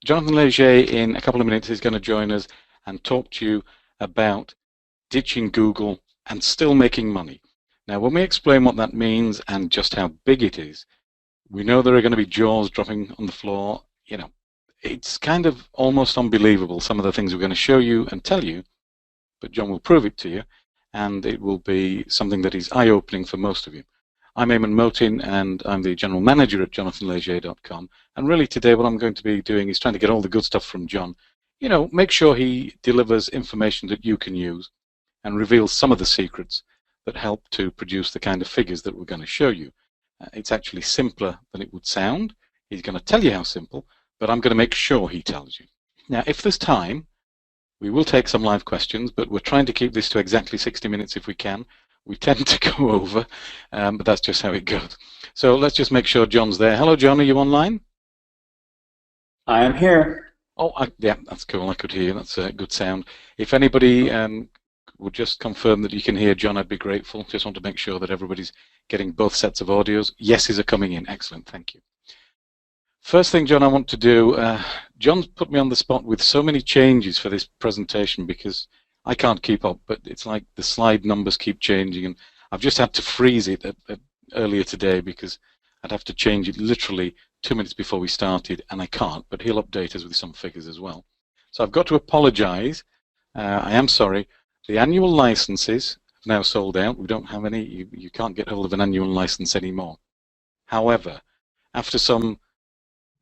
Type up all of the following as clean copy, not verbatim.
Jonathan Leger in a couple of minutes is going to join us and talk to you about ditching Google and still making money. Now, when we explain what that means and just how big it is, we know there are going to be jaws dropping on the floor. You know, it's kind of almost unbelievable, some of the things we're going to show you and tell you, but John will prove it to you, and it will be something that is eye-opening for most of you. I'm Eamon Motin, and I'm the General Manager at jonathanleger.com, and really today what I'm going to be doing is trying to get all the good stuff from John. You know, make sure he delivers information that you can use and reveals some of the secrets that help to produce the kind of figures that we're going to show you. It's actually simpler than it would sound. He's going to tell you how simple, but I'm going to make sure he tells you. Now, if there's time, we will take some live questions, but we're trying to keep this to exactly 60 minutes if we can. We tend to go over, but that's just how it goes. So let's just make sure John's there. Hello, John, are you online? I am here. Oh, yeah, that's cool. I could hear you. That's a good sound. If anybody would just confirm that you can hear John, I'd be grateful. Just want to make sure that everybody's getting both sets of audios. Yeses are coming in. Excellent. Thank you. First thing, John, I want to do, John's put me on the spot with so many changes for this presentation because I can't keep up, but it's like the slide numbers keep changing, and I've just had to freeze it earlier today because I'd have to change it literally 2 minutes before we started, and I can't, but he'll update us with some figures as well. So I've got to apologize. I am sorry. The annual licenses have now sold out. We don't have any. You can't get hold of an annual license anymore. However, after some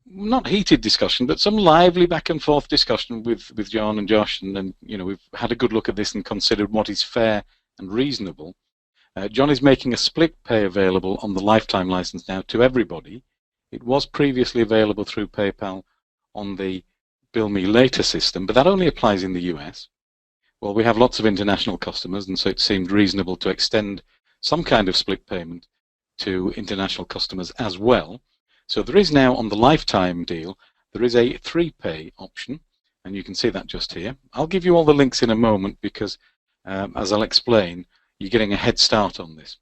not heated discussion, but some lively back and forth discussion with John and Josh, and you know, we've had a good look at this and considered what is fair and reasonable. John is making a split pay available on the lifetime license now to everybody. It was previously available through PayPal on the Bill Me Later system, but that only applies in the US. Well, we have lots of international customers, and so it seemed reasonable to extend some kind of split payment to international customers as well. So there is now, on the lifetime deal, there is a 3-pay option, and you can see that just here. I'll give you all the links in a moment because, as I'll explain, you're getting a head start on this.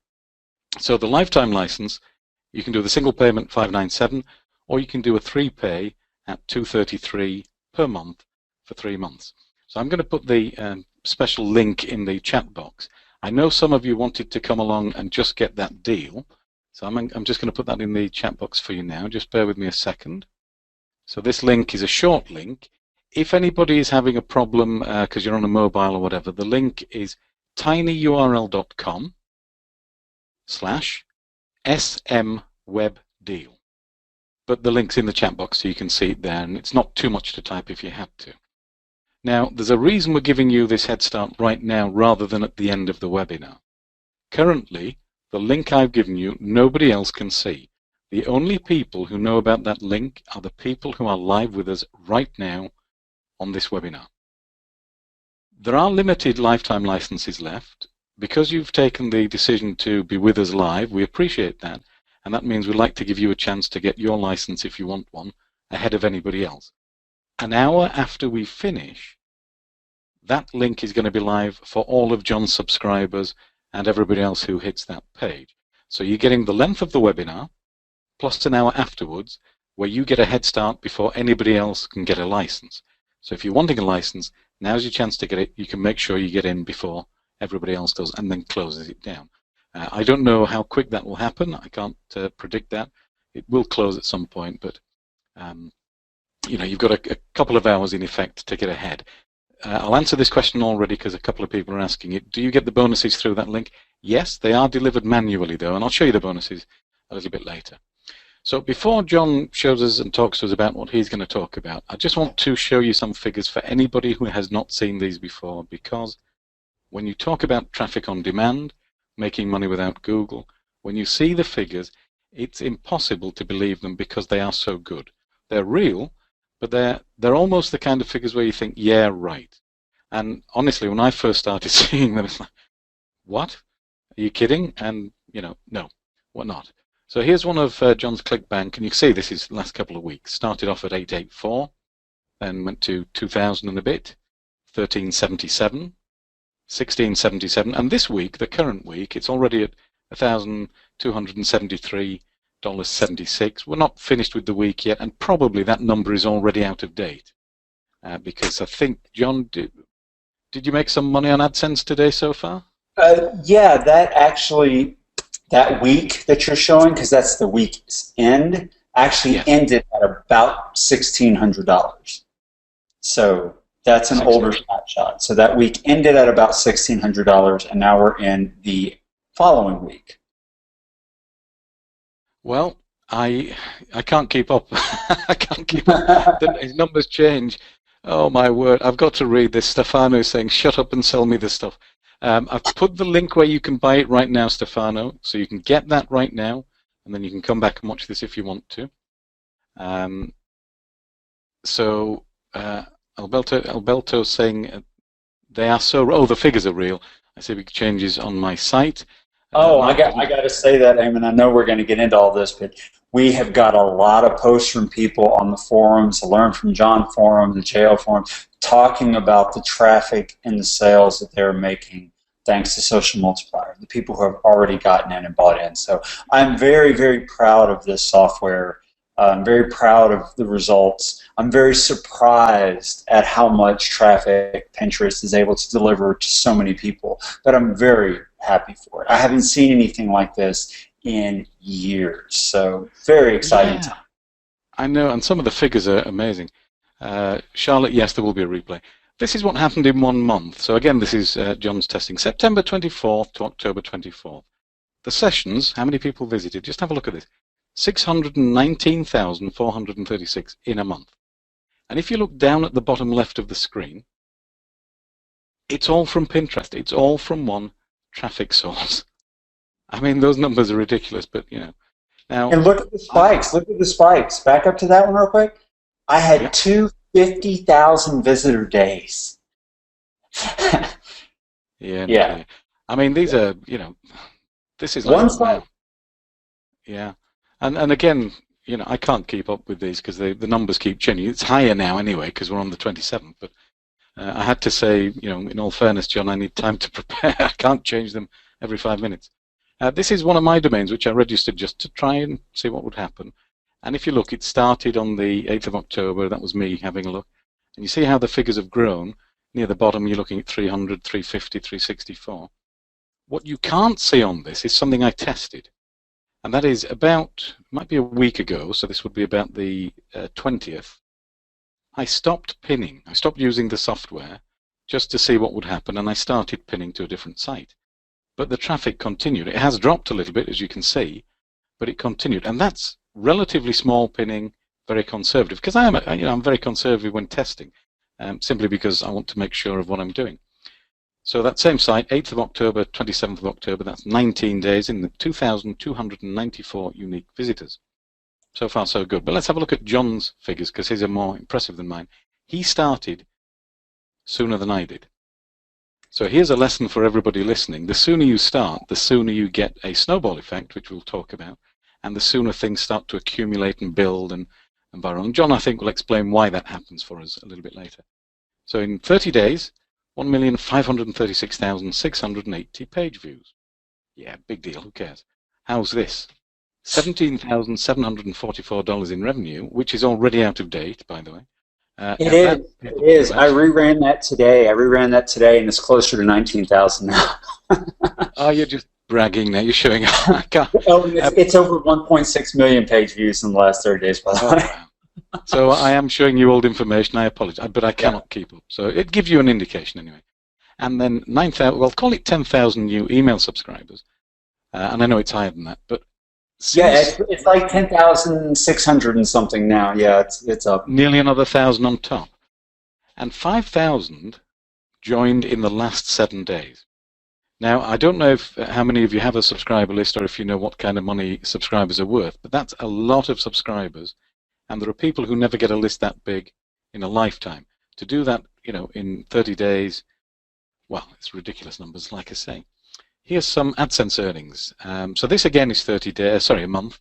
So the lifetime license, you can do the single payment $597, or you can do a 3-pay at $233 per month for 3 months. So I'm going to put the special link in the chat box. I know some of you wanted to come along and just get that deal. So I'm just going to put that in the chat box for you now. Just bear with me a second. So this link is a short link. If anybody is having a problem because you're on a mobile or whatever, the link is tinyurl.com/smwebdeal. But the link's in the chat box so you can see it there, and it's not too much to type if you had to. Now, there's a reason we're giving you this head start right now rather than at the end of the webinar. Currently, the link I've given you, nobody else can see. The only people who know about that link are the people who are live with us right now on this webinar. There are limited lifetime licenses left. Because you've taken the decision to be with us live, we appreciate that. And that means we'd like to give you a chance to get your license, if you want one, ahead of anybody else. An hour after we finish, that link is going to be live for all of John's subscribers and everybody else who hits that page. So you're getting the length of the webinar plus an hour afterwards where you get a head start before anybody else can get a license. So if you're wanting a license, now's your chance to get it. You can make sure you get in before everybody else does and then closes it down. I don't know how quick that will happen. I can't predict that. It will close at some point, but you know, you've got a couple of hours in effect to get ahead. I'll answer this question already because a couple of people are asking it. Do you get the bonuses through that link? Yes, they are delivered manually though, and I'll show you the bonuses a little bit later. So before John shows us and talks to us about what he's going to talk about, I just want to show you some figures for anybody who has not seen these before, because when you talk about traffic on demand, making money without Google, when you see the figures, it's impossible to believe them because they are so good. They're real, but they're almost the kind of figures where you think, yeah, right. And honestly, when I first started seeing them, it's like, what? Are you kidding? And, you know, no, we're not. So here's one of John's ClickBank, and you can see this is the last couple of weeks. Started off at 884, then went to 2,000 and a bit, 1377, 1677, and this week, the current week, it's already at $1,273 $76. We're not finished with the week yet, and probably that number is already out of date. Because I think, John, did you make some money on AdSense today so far? Yeah, that week that you're showing, because that's the week's end, actually ended at about $1,600. So that's an older snapshot. So that week ended at about $1,600, and now we're in the following week. Well, I can't keep up. I can't keep up. His numbers change. Oh my word! I've got to read this. Stefano is saying, "Shut up and sell me this stuff." I've put the link where you can buy it right now, Stefano, so you can get that right now, and then you can come back and watch this if you want to. Alberto's saying they are so. Oh, the figures are real. I see big changes on my site. I got to say that, Eamon. I know we're going to get into all this, but we have got a lot of posts from people on the forums, the Learn from John forum, the JL forum, talking about the traffic and the sales that they're making thanks to Social Multiplier, the people who have already gotten in and bought in. So I'm very, very proud of this software. I'm very proud of the results. I'm very surprised at how much traffic Pinterest is able to deliver to so many people, but I'm very happy for it. I haven't seen anything like this in years, so very exciting time. I know, and some of the figures are amazing. Charlotte, yes, there will be a replay. This is what happened in 1 month. So again, this is John's testing. September 24th to October 24th. The sessions, how many people visited? Just have a look at this. 619,436 in a month. And if you look down at the bottom left of the screen, it's all from Pinterest. It's all from one traffic source. I mean, those numbers are ridiculous, but you know. Now, and look at the spikes. Look at the spikes. Back up to that one real quick. I had 250,000 visitor days. Yeah. I mean, these are, you know, this is like one spike. Yeah. And again, you know, I can't keep up with these because the numbers keep changing. It's higher now anyway because we're on the 27th. But I had to say, you know, in all fairness, John, I need time to prepare. I can't change them every 5 minutes. This is one of my domains which I registered just to try and see what would happen. And if you look, it started on the 8th of October. That was me having a look. And you see how the figures have grown. Near the bottom, you're looking at 300, 350, 364. What you can't see on this is something I tested. And that is about, might be a week ago, so this would be about the 20th. I stopped pinning. I stopped using the software just to see what would happen, and I started pinning to a different site. But the traffic continued. It has dropped a little bit, as you can see, but it continued. And that's relatively small pinning, very conservative, because I'm very conservative when testing, simply because I want to make sure of what I'm doing. So that same site, 8th of October, 27th of October, that's 19 days in the 2,294 unique visitors. So far, so good. But let's have a look at John's figures, because his are more impressive than mine. He started sooner than I did. So here's a lesson for everybody listening. The sooner you start, the sooner you get a snowball effect, which we'll talk about, and the sooner things start to accumulate and build and burrow. And John, I think, will explain why that happens for us a little bit later. So in 30 days, 1,536,680 page views. Yeah, big deal. Who cares? How's this? $17,744 in revenue, which is already out of date, by the way. It is. I reran that today. And it's closer to 19,000 now. Oh, you're just bragging now. You're showing off. It's over 1.6 million page views in the last 30 days, by the way. Wow. So I am showing you old information. I apologize, but I cannot keep up. So it gives you an indication anyway. And then 9,000, well, call it 10,000 new email subscribers. And I know it's higher than that, but it's like 10,600 and something now. Yeah, it's up. Nearly another 1,000 on top. And 5,000 joined in the last 7 days. Now, I don't know how many of you have a subscriber list or if you know what kind of money subscribers are worth, but that's a lot of subscribers. And there are people who never get a list that big in a lifetime. To do that, you know, in 30 days, well, it's ridiculous numbers, like I say. Here's some AdSense earnings. So this again is a month,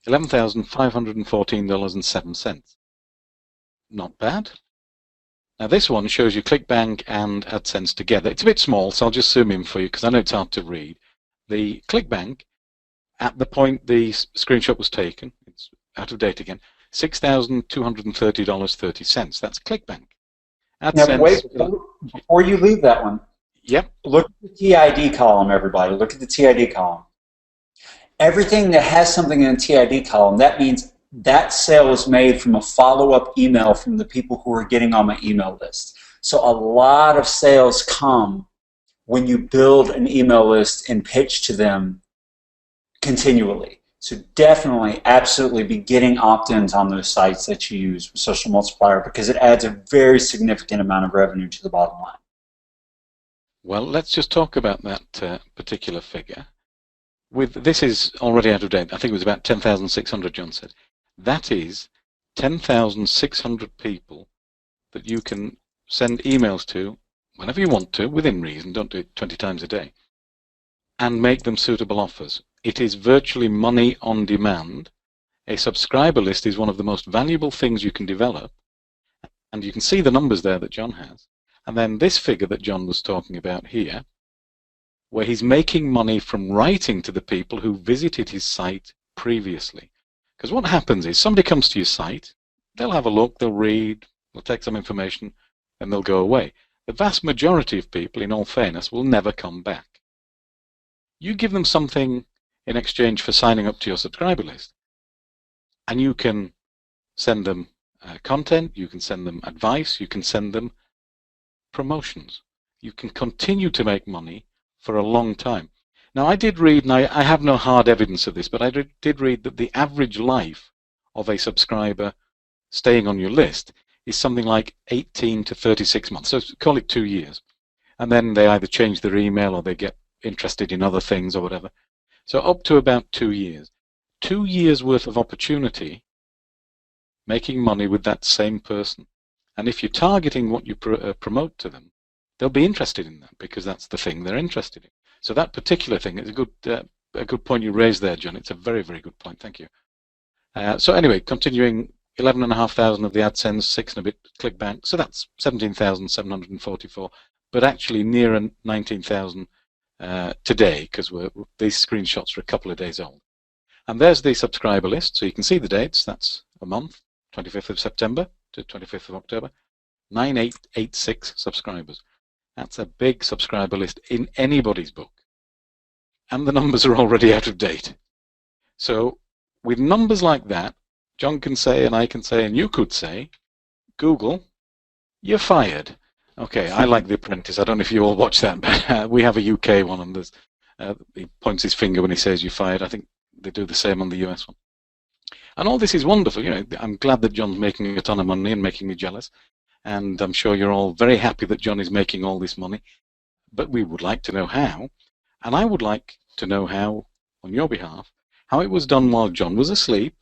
$11,514.07. Not bad. Now this one shows you ClickBank and AdSense together. It's a bit small, so I'll just zoom in for you because I know it's hard to read. The ClickBank at the point the screenshot was taken, it's out of date again, $6,230.30. That's ClickBank. Now, wait, before you leave that one, yep. Look at the TID column, everybody. Look at the TID column. Everything that has something in the TID column, that means that sale was made from a follow-up email from the people who are getting on my email list. So a lot of sales come when you build an email list and pitch to them continually. So definitely, absolutely be getting opt-ins on those sites that you use with Social Multiplier, because it adds a very significant amount of revenue to the bottom line. Well, let's just talk about that particular figure. This is already out of date. I think it was about 10,600, John said. That is 10,600 people that you can send emails to whenever you want to, within reason. Don't do it 20 times a day, and make them suitable offers. It is virtually money on demand. A subscriber list is one of the most valuable things you can develop, and you can see the numbers there that John has. And then this figure that John was talking about here, where he's making money from writing to the people who visited his site previously. Because what happens is somebody comes to your site, they'll have a look, they'll read, they'll take some information, and they'll go away. The vast majority of people, in all fairness, will never come back. You give them something in exchange for signing up to your subscriber list, and you can send them content, you can send them advice, you can send them promotions. You can continue to make money for a long time. Now, I did read, and I have no hard evidence of this, but I did read that the average life of a subscriber staying on your list is something like 18 to 36 months. So call it 2 years. And then they either change their email or they get interested in other things or whatever. So up to about 2 years. 2 years worth of opportunity making money with that same person. And if you're targeting what you promote to them, they'll be interested in that because that's the thing they're interested in. So that particular thing is a good point you raised there, John. It's a very, very good point. Thank you. So anyway, continuing, 11,500 of the AdSense, 6 and a bit ClickBank. So that's 17,744, but actually nearer 19,000 today, because these screenshots are a couple of days old. And there's the subscriber list, so you can see the dates. That's a month, 25th of September to 25th of October. 9886 subscribers. That's a big subscriber list in anybody's book. And the numbers are already out of date. So with numbers like that, John can say, and I can say, and you could say, Google, you're fired. Okay, I like The Apprentice. I don't know if you all watch that, but we have a UK one, and he points his finger when he says you're fired. I think they do the same on the US one. And all this is wonderful. You know, I'm glad that John's making a ton of money and making me jealous. And I'm sure you're all very happy that John is making all this money. But we would like to know how. And I would like to know how, on your behalf, how it was done while John was asleep,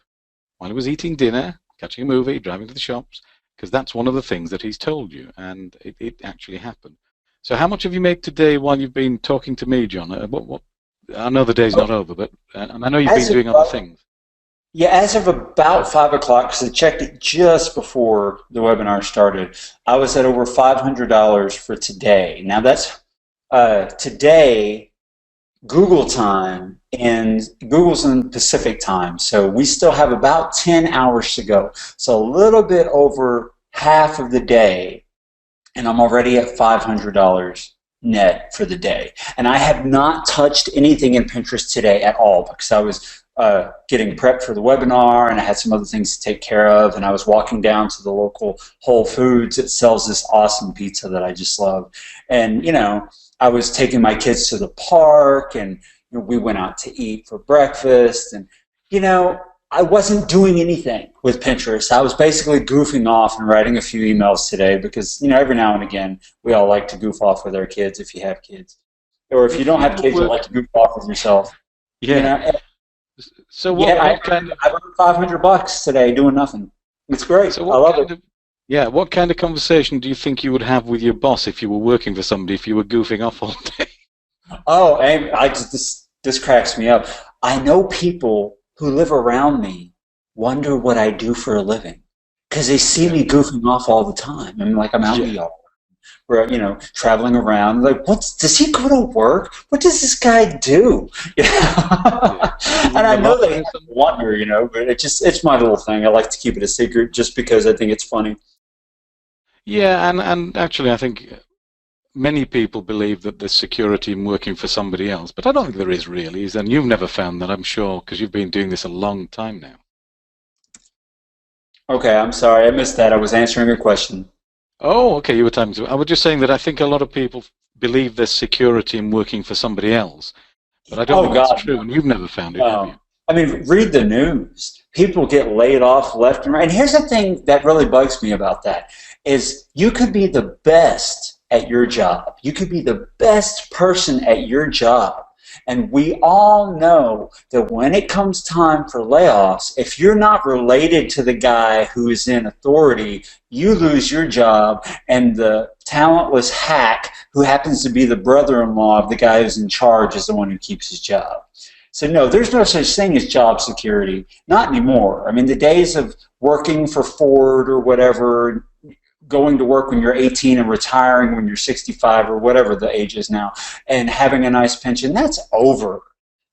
while he was eating dinner, catching a movie, driving to the shops, because that's one of the things that he's told you, and it actually happened. So how much have you made today while you've been talking to me, John? I know the day's not over, but and I know you've been doing other things. Yeah, as of about 5 o'clock, because I checked it just before the webinar started, I was at over $500 for today. Now that's today, Google time, and Google's in Pacific time, so we still have about 10 hours to go. So a little bit over half of the day, and I'm already at $500 net for the day. And I have not touched anything in Pinterest today at all because I was getting prepped for the webinar, and I had some other things to take care of, and I was walking down to the local Whole Foods that sells this awesome pizza that I just love. And, you know, I was taking my kids to the park, and you know, we went out to eat for breakfast, and, you know, I wasn't doing anything with Pinterest. I was basically goofing off and writing a few emails today because, you know, every now and again, we all like to goof off with our kids if you have kids. Or if you don't have kids, you like to goof off with yourself. Yeah. You know? So what kind of... I earned $500 today doing nothing. It's great. So I love it. Yeah, what kind of conversation do you think you would have with your boss if you were working for somebody, if you were goofing off all day? Oh, this cracks me up. I know people who live around me wonder what I do for a living because they see me goofing off all the time. I'm like, I'm out in the yard, were, traveling around. Like, does he go to work? What does this guy do? Yeah. And I know they wonder, but it's my little thing. I like to keep it a secret just because I think it's funny. Yeah, and actually, I think many people believe that there's security in working for somebody else, but I don't think there is really. And you've never found that, I'm sure, because you've been doing this a long time now. Okay, I'm sorry, I missed that. I was answering your question. Oh, okay, you were talking to. I was just saying that I think a lot of people believe there's security in working for somebody else, but I don't think that's true, and you've never found it, have you? I mean, read the news. People get laid off left and right. And here's the thing that really bugs me about that is you could be the best at your job. You could be the best person at your job. And we all know that when it comes time for layoffs, if you're not related to the guy who is in authority, you lose your job, and the talentless hack who happens to be the brother-in-law of the guy who's in charge is the one who keeps his job. So no, there's no such thing as job security. Not anymore. I mean, the days of working for Ford or whatever, going to work when you're 18 and retiring when you're 65 or whatever the age is now, and having a nice pension, that's over.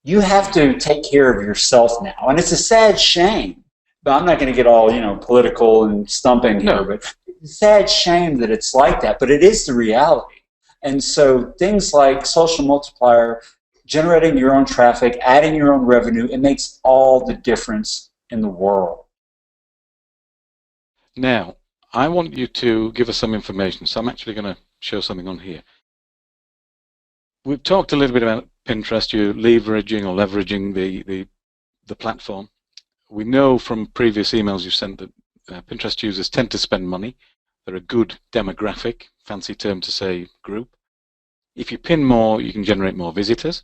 You have to take care of yourself now. And it's a sad shame. But I'm not going to get all, political and stumping here, but it's a sad shame that it's like that. But it is the reality. And so things like Social Multiplier, generating your own traffic, adding your own revenue, it makes all the difference in the world. Now, I want you to give us some information, so I'm actually going to show something on here. We've talked a little bit about Pinterest, you leveraging the platform. We know from previous emails you've sent that Pinterest users tend to spend money. They're a good demographic, fancy term to say group. If you pin more, you can generate more visitors.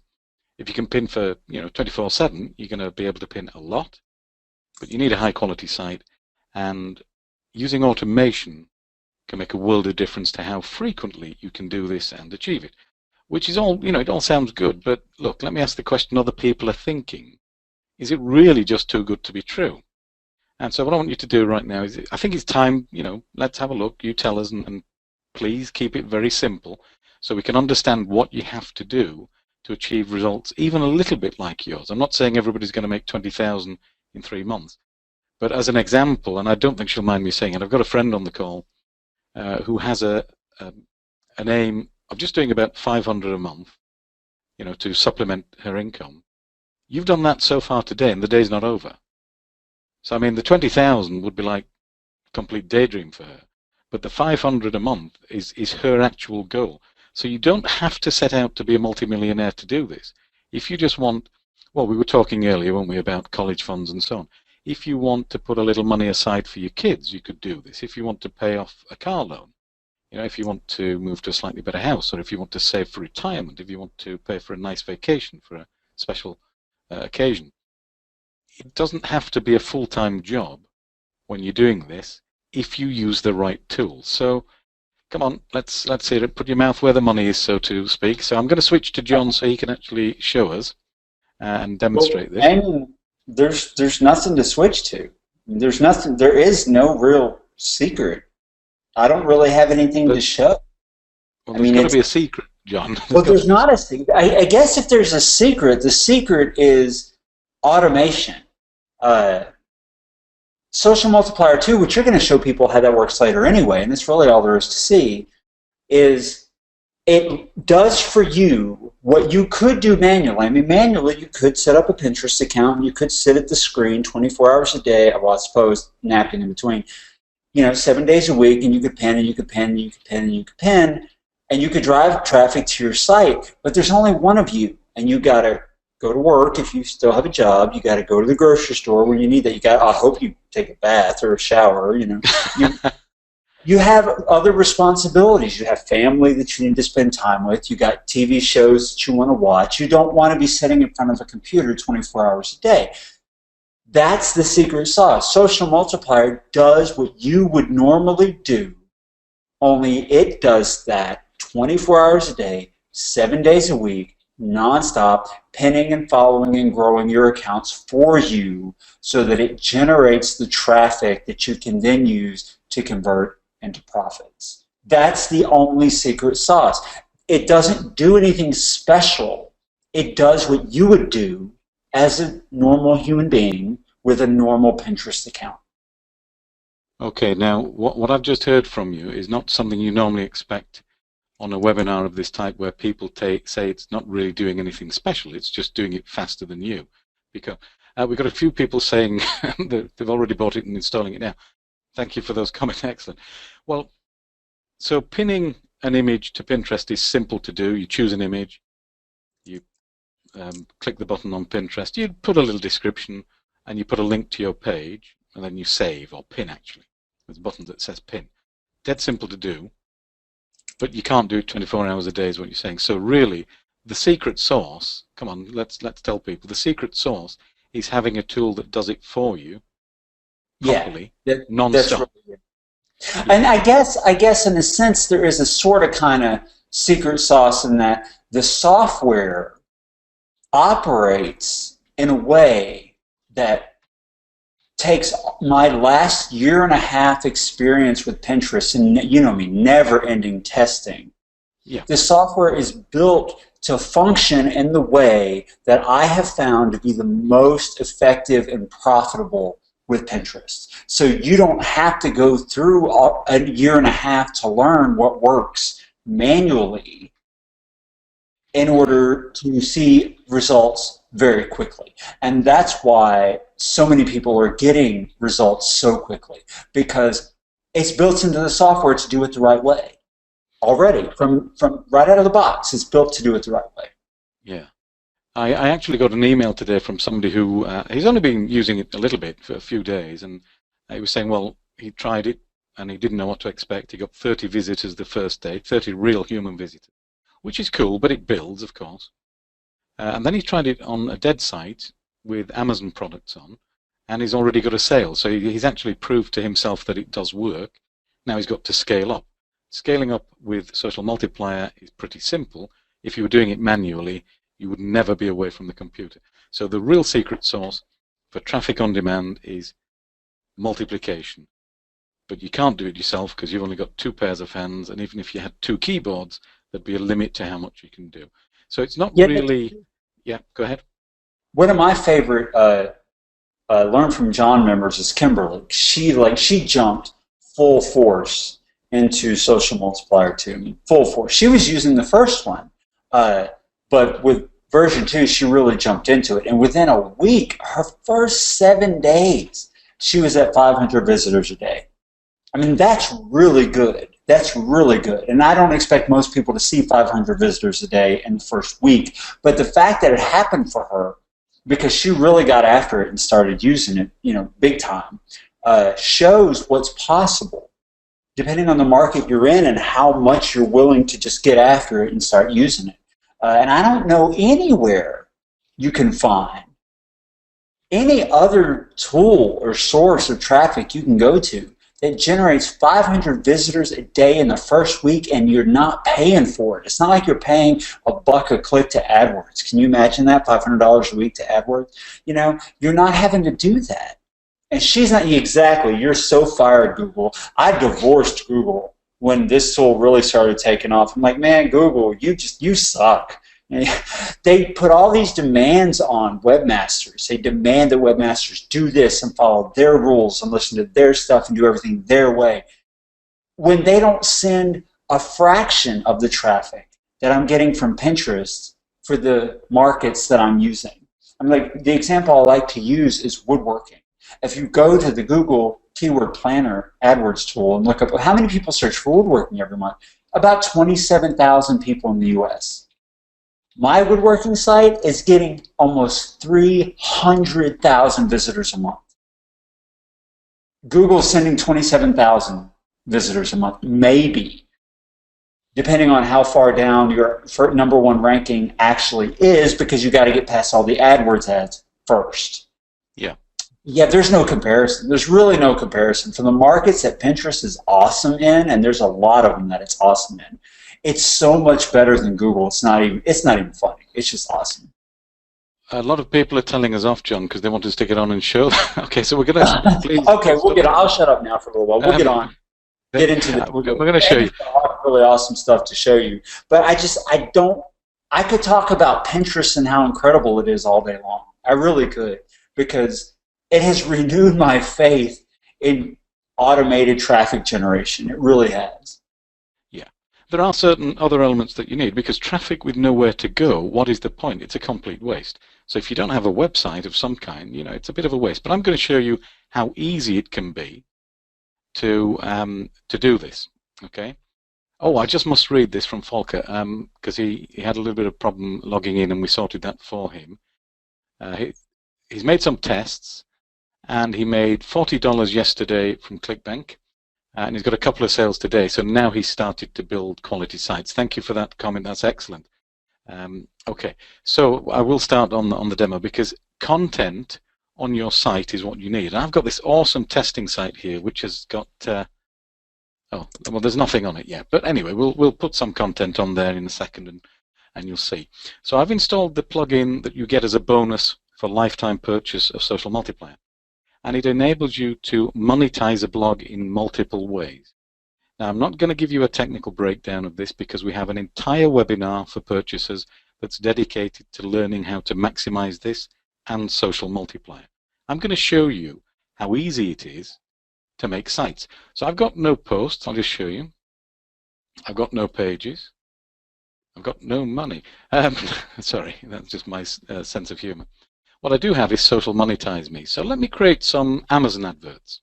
If you can pin for 24/7, you're going to be able to pin a lot. But you need a high quality site, and using automation can make a world of difference to how frequently you can do this and achieve it, which is all, it all sounds good, but look, let me ask the question other people are thinking. Is it really just too good to be true? And so what I want you to do right now is, I think it's time, let's have a look, you tell us, and please keep it very simple so we can understand what you have to do to achieve results even a little bit like yours. I'm not saying everybody's going to make 20,000 in 3 months. But as an example, and I don't think she'll mind me saying it, I've got a friend on the call who has an aim of just doing about 500 a month, to supplement her income. You've done that so far today, and the day's not over. So, I mean, the 20,000 would be like a complete daydream for her. But the 500 a month is her actual goal. So you don't have to set out to be a multimillionaire to do this. If you just want, well, we were talking earlier, weren't we, about college funds and so on. If you want to put a little money aside for your kids, you could do this. If you want to pay off a car loan, if you want to move to a slightly better house, or if you want to save for retirement, if you want to pay for a nice vacation for a special occasion. It doesn't have to be a full-time job when you're doing this if you use the right tools. So come on, let's hear it. Put your mouth where the money is, so to speak. So I'm going to switch to John so he can actually show us and demonstrate this. And there's nothing to switch to. There's nothing. There is no real secret. I don't really have anything to show. Well, there's got to be a secret, John. Well, there's not a secret. I guess if there's a secret, the secret is automation. Social Multiplier 2, which you're going to show people how that works later anyway, and that's really all there is to see, is it does for you what you could do manually. I mean, manually, you could set up a Pinterest account, and you could sit at the screen 24 hours a day, well, I suppose, napping in between, 7 days a week, and you could pin, and you could pin, and you could pin, and you could pin, and you could drive traffic to your site, but there's only one of you, and you got to go to work if you still have a job. You got to go to the grocery store when you need that. I hope you take a bath or a shower. You have other responsibilities. You have family that you need to spend time with. You got TV shows that you want to watch. You don't want to be sitting in front of a computer 24 hours a day. That's the secret sauce. Social Multiplier does what you would normally do, only it does that 24 hours a day, 7 days a week, nonstop, pinning and following and growing your accounts for you so that it generates the traffic that you can then use to convert into profits. That's the only secret sauce. It doesn't do anything special. It does what you would do as a normal human being with a normal Pinterest account. Okay, now what I've just heard from you is not something you normally expect on a webinar of this type, where people say it's not really doing anything special, it's just doing it faster than you. Because we've got a few people saying that they've already bought it and installing it now. Thank you for those comments, excellent. Well, so pinning an image to Pinterest is simple to do. You choose an image, you click the button on Pinterest, you put a little description, and you put a link to your page, and then you save, or pin actually. There's a button that says pin. Dead simple to do, but you can't do it 24 hours a day is what you're saying. So really, the secret sauce, come on, let's tell people, the secret sauce is having a tool that does it for you properly, non-stop. Really, and I guess in a sense there is a sort of kind of secret sauce in that the software operates in a way that takes my last year and a half experience with Pinterest, and you know me, never-ending testing. Yeah. The software is built to function in the way that I have found to be the most effective and profitable with Pinterest. So you don't have to go through a year and a half to learn what works manually in order to see results very quickly. And that's why so many people are getting results so quickly, because it's built into the software to do it the right way. Already, from right out of the box, it's built to do it the right way. Yeah. I actually got an email today from somebody who, he's only been using it a little bit for a few days, and he was saying, well, he tried it and he didn't know what to expect. He got 30 visitors the first day, 30 real human visitors, which is cool, but it builds, of course. And then he tried it on a dead site with Amazon products on, and he's already got a sale. So he's actually proved to himself that it does work. Now he's got to scale up. Scaling up with Social Multiplier is pretty simple. If you were doing it manually, you would never be away from the computer. So the real secret sauce for traffic on demand is multiplication. But you can't do it yourself because you've only got 2 pairs of hands, and even if you had 2 keyboards, there'd be a limit to how much you can do. So it's not really... Yeah, go ahead. One of my favorite Learn from John members is Kimberly. She jumped full force into Social Multiplier 2. I mean, full force. She was using the first one, but with version 2, she really jumped into it. And within a week, her first 7 days, she was at 500 visitors a day. I mean, that's really good. That's really good. And I don't expect most people to see 500 visitors a day in the first week. But the fact that it happened for her, because she really got after it and started using it, big time, shows what's possible, depending on the market you're in and how much you're willing to just get after it and start using it. And I don't know anywhere you can find any other tool or source of traffic you can go to that generates 500 visitors a day in the first week, and you're not paying for it. It's not like you're paying $1 a click to AdWords. Can you imagine that? $500 a week to AdWords? You're not having to do that. And she's not, exactly, you're so fired, Google. I divorced Google when this tool really started taking off. I'm like, man, Google, you suck. They put all these demands on webmasters. They demand that webmasters do this and follow their rules and listen to their stuff and do everything their way, when they don't send a fraction of the traffic that I'm getting from Pinterest for the markets that I'm using. The example I like to use is woodworking. If you go to the Google Keyword Planner AdWords tool and look up how many people search for woodworking every month, about 27,000 people in the U.S. My woodworking site is getting almost 300,000 visitors a month. Google's sending 27,000 visitors a month, maybe, depending on how far down your #1 ranking actually is, because you got to get past all the AdWords ads first. Yeah. Yeah, there's no comparison. There's really no comparison. For the markets that Pinterest is awesome in, and there's a lot of them that it's awesome in, it's so much better than Google. It's not even funny. It's just awesome. A lot of people are telling us off, John, because they want us to get on and show that. Okay, so we're going to please. Okay, we'll get on. I'll shut up now for a little while. We'll get on. get into the we're going to show you. Really awesome stuff to show you. But I could talk about Pinterest and how incredible it is all day long. I really could, because it has renewed my faith in automated traffic generation. It really has. Yeah. There are certain other elements that you need, because traffic with nowhere to go, what is the point? It's a complete waste. So if you don't have a website of some kind, it's a bit of a waste. But I'm going to show you how easy it can be to do this. Okay. Oh, I just must read this from Volker, because he had a little bit of problem logging in, and we sorted that for him. He's made some tests, and he made $40 yesterday from ClickBank, and he's got a couple of sales today. So now he's started to build quality sites. Thank you for that comment. That's excellent. Okay, so I will start on the demo, because content on your site is what you need. And I've got this awesome testing site here, which has got oh, well, there's nothing on it yet. But anyway, we'll put some content on there in a second, and you'll see. So I've installed the plugin that you get as a bonus for lifetime purchase of Social Multiplier. And it enables you to monetize a blog in multiple ways. Now, I'm not going to give you a technical breakdown of this, because we have an entire webinar for purchasers that's dedicated to learning how to maximize this and Social Multiplier. I'm going to show you how easy it is to make sites. So I've got no posts. I'll just show you. I've got no pages. I've got no money. Sorry, that's just my sense of humor. What I do have is Social Monetize Me. So let me create some Amazon adverts.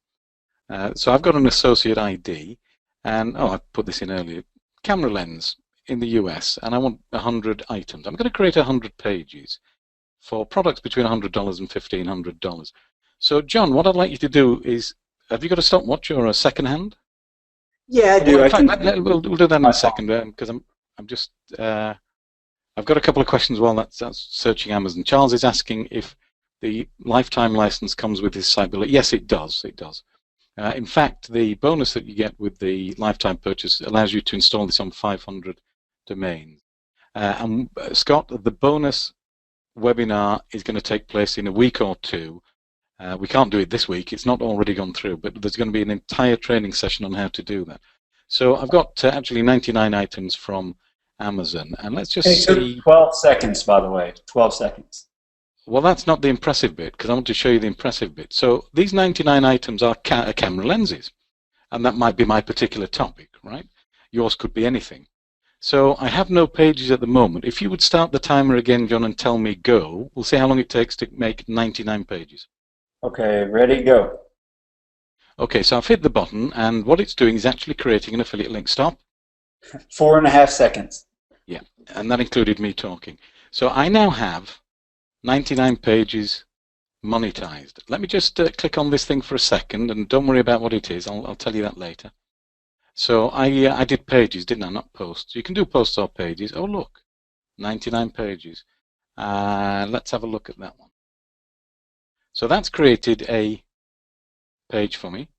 So I've got an associate ID, and I put this in earlier. Camera lens in the US, and I want 100 items. I'm going to create 100 pages for products between $100 and $1,500. So John, what I'd like you to do is, have you got a stopwatch or a second hand? Yeah, I do. Well, in fact, we'll do that in a second, because I'm just I've got a couple of questions while that's searching Amazon. Charles is asking if the lifetime license comes with this site builder. Yes, it does. It does. In fact, the bonus that you get with the lifetime purchase allows you to install this on 500 domains. And Scott, the bonus webinar is going to take place in a week or two. We can't do it this week. It's not already gone through, but there's going to be an entire training session on how to do that. So I've got actually 99 items from Amazon, and let's just see. 12 seconds, by the way. 12 seconds. Well, that's not the impressive bit, because I want to show you the impressive bit. So these 99 items are camera lenses, and that might be my particular topic, right? Yours could be anything. So I have no pages at the moment. If you would start the timer again, John, and tell me go, we'll see how long it takes to make 99 pages. Okay, ready, go. Okay, so I've hit the button, and what it's doing is actually creating an affiliate link. Stop. 4.5 seconds. Yeah, and that included me talking. So I now have 99 pages monetized. Let me just click on this thing for a second, and don't worry about what it is. I'll tell you that later. So I did pages, didn't I? Not posts. You can do posts or pages. Oh, look, 99 pages. Let's have a look at that one. So that's created a page for me.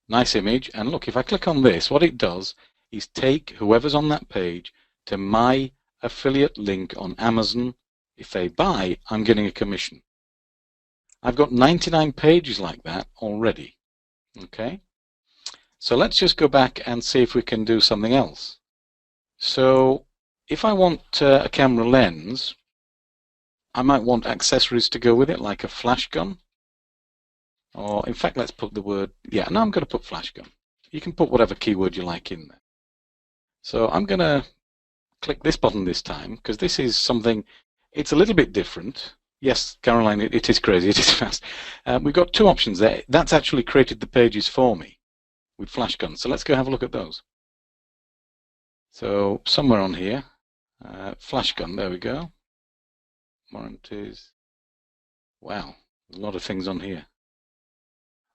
Nice image. And look, if I click on this, what it does is take whoever's on that page to my affiliate link on Amazon. If they buy, I'm getting a commission. I've got 99 pages like that already. Okay? So let's just go back and see if we can do something else. So if I want a camera lens, I might want accessories to go with it, like a flash gun. Or, in fact, let's put the word, yeah, now I'm going to put flash gun. You can put whatever keyword you like in there. So I'm going to click this button this time, because this is something, it's a little bit different. Yes, Caroline, it is crazy, it is fast. We've got two options there. That's actually created the pages for me with flash guns. So let's go have a look at those. So somewhere on here, flash gun, there we go. Warranties. Wow, there's a lot of things on here.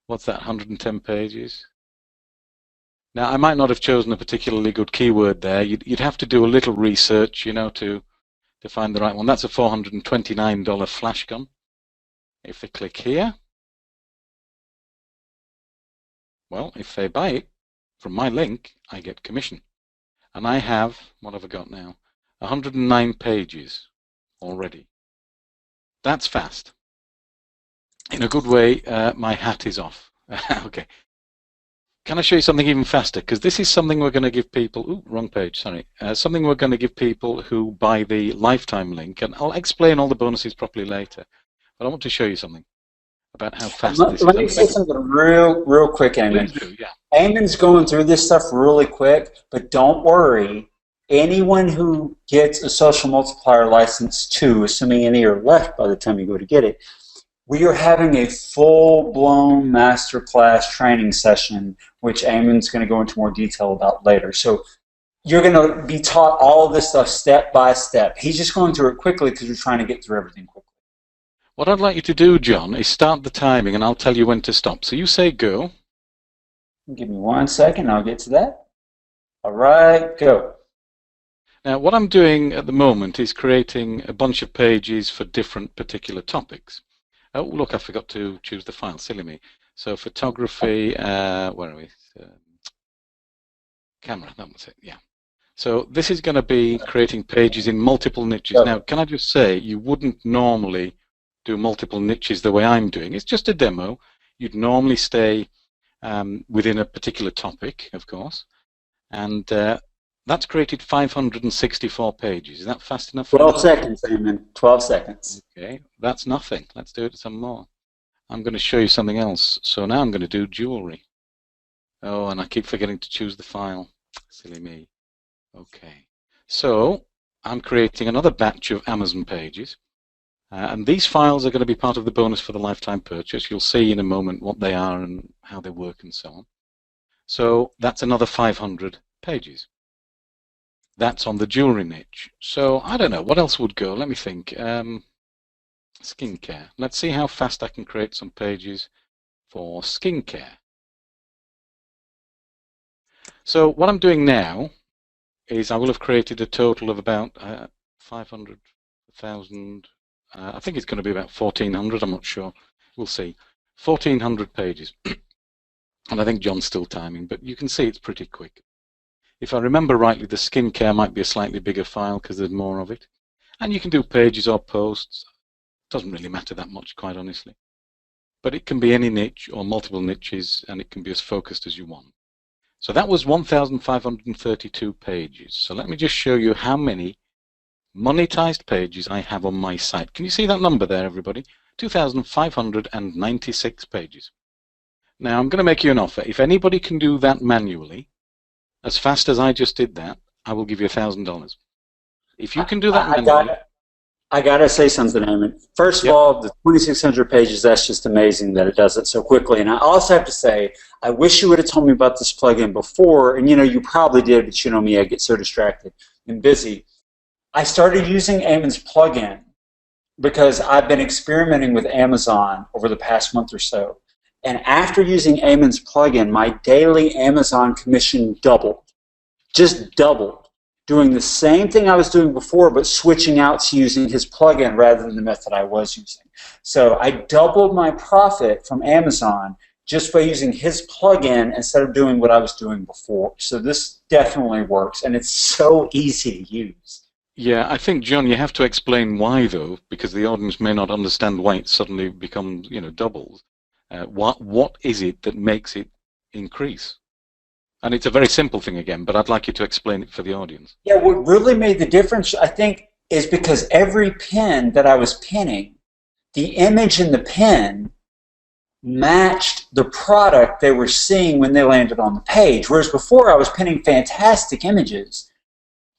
What's that, 110 pages? Now, I might not have chosen a particularly good keyword there. You'd have to do a little research, to find the right one. That's a $429 flash gun. If they click here, well, if they buy it from my link, I get commission. And I have, what have I got now? 109 pages already. That's fast. In a good way, my hat is off. Okay. can I show you something even faster? Because this is something we're going to give people. Ooh, wrong page. Sorry. Something we're going to give people who buy the lifetime link, and I'll explain all the bonuses properly later. But I want to show you something about how fast this is. Let me say something real quick, Eamon. Please do, yeah. Eamon's going through this stuff really quick, but don't worry. Anyone who gets a social multiplier license 2, assuming any are left by the time you go to get it, we are having a full-blown masterclass training session, which Eamon's going to go into more detail about later. So you're going to be taught all of this stuff step by step. He's just going through it quickly because we're trying to get through everything quickly. What I'd like you to do, John, is start the timing, and I'll tell you when to stop. So you say go. Give me 1 second, I'll get to that. All right, go. Now, what I'm doing at the moment is creating a bunch of pages for different particular topics. Oh, look, I forgot to choose the file. Silly me. So photography, where are we? Camera, that was it, yeah. So this is going to be creating pages in multiple niches. Now, can I just say, you wouldn't normally do multiple niches the way I'm doing. It's just a demo. You'd normally stay within a particular topic, of course. And that's created 564 pages. Is that fast enough? 12 seconds, Eamon. 12 seconds. Okay, that's nothing. Let's do it some more. I'm going to show you something else. So now I'm going to do jewelry. Oh, and I keep forgetting to choose the file. Silly me. Okay. So I'm creating another batch of Amazon pages. And these files are going to be part of the bonus for the lifetime purchase. You'll see in a moment what they are and how they work and so on. So that's another 500 pages. That's on the jewelry niche. So I don't know, what else would go? Let me think. Skincare. Let's see how fast I can create some pages for skincare. So what I'm doing now is I will have created a total of about 500,000. I think it's going to be about 1,400. I'm not sure. We'll see. 1,400 pages. And I think John's still timing, but you can see it's pretty quick. If I remember rightly, the skincare might be a slightly bigger file because there's more of it. And you can do pages or posts. Doesn't really matter that much, quite honestly. But it can be any niche or multiple niches, and it can be as focused as you want. So that was 1,532 pages. So let me just show you how many monetized pages I have on my site. Can you see that number there, everybody? 2,596 pages. Now, I'm going to make you an offer. If anybody can do that manually, as fast as I just did that, I will give you $1,000. If you can do that manually... I got to say something, Eamon. First of all, the 2,600 pages, that's just amazing that it does it so quickly. And I also have to say, I wish you would have told me about this plugin before. And, you know, you probably did, but you know me, I get so distracted and busy. I started using Eamon's plugin because I've been experimenting with Amazon over the past month or so. And after using Eamon's plugin, my daily Amazon commission doubled. Just doubled. Doing the same thing I was doing before, but switching out to using his plugin rather than the method I was using. So I doubled my profit from Amazon just by using his plugin instead of doing what I was doing before. So this definitely works, and it's so easy to use. Yeah, I think, John, you have to explain why, though, because the audience may not understand why it suddenly becomes, you know, doubles. What is it that makes it increase? And it's a very simple thing again, but I'd like you to explain it for the audience. Yeah, what really made the difference, I think, is because every pin that I was pinning, the image in the pin matched the product they were seeing when they landed on the page. Whereas before I was pinning fantastic images,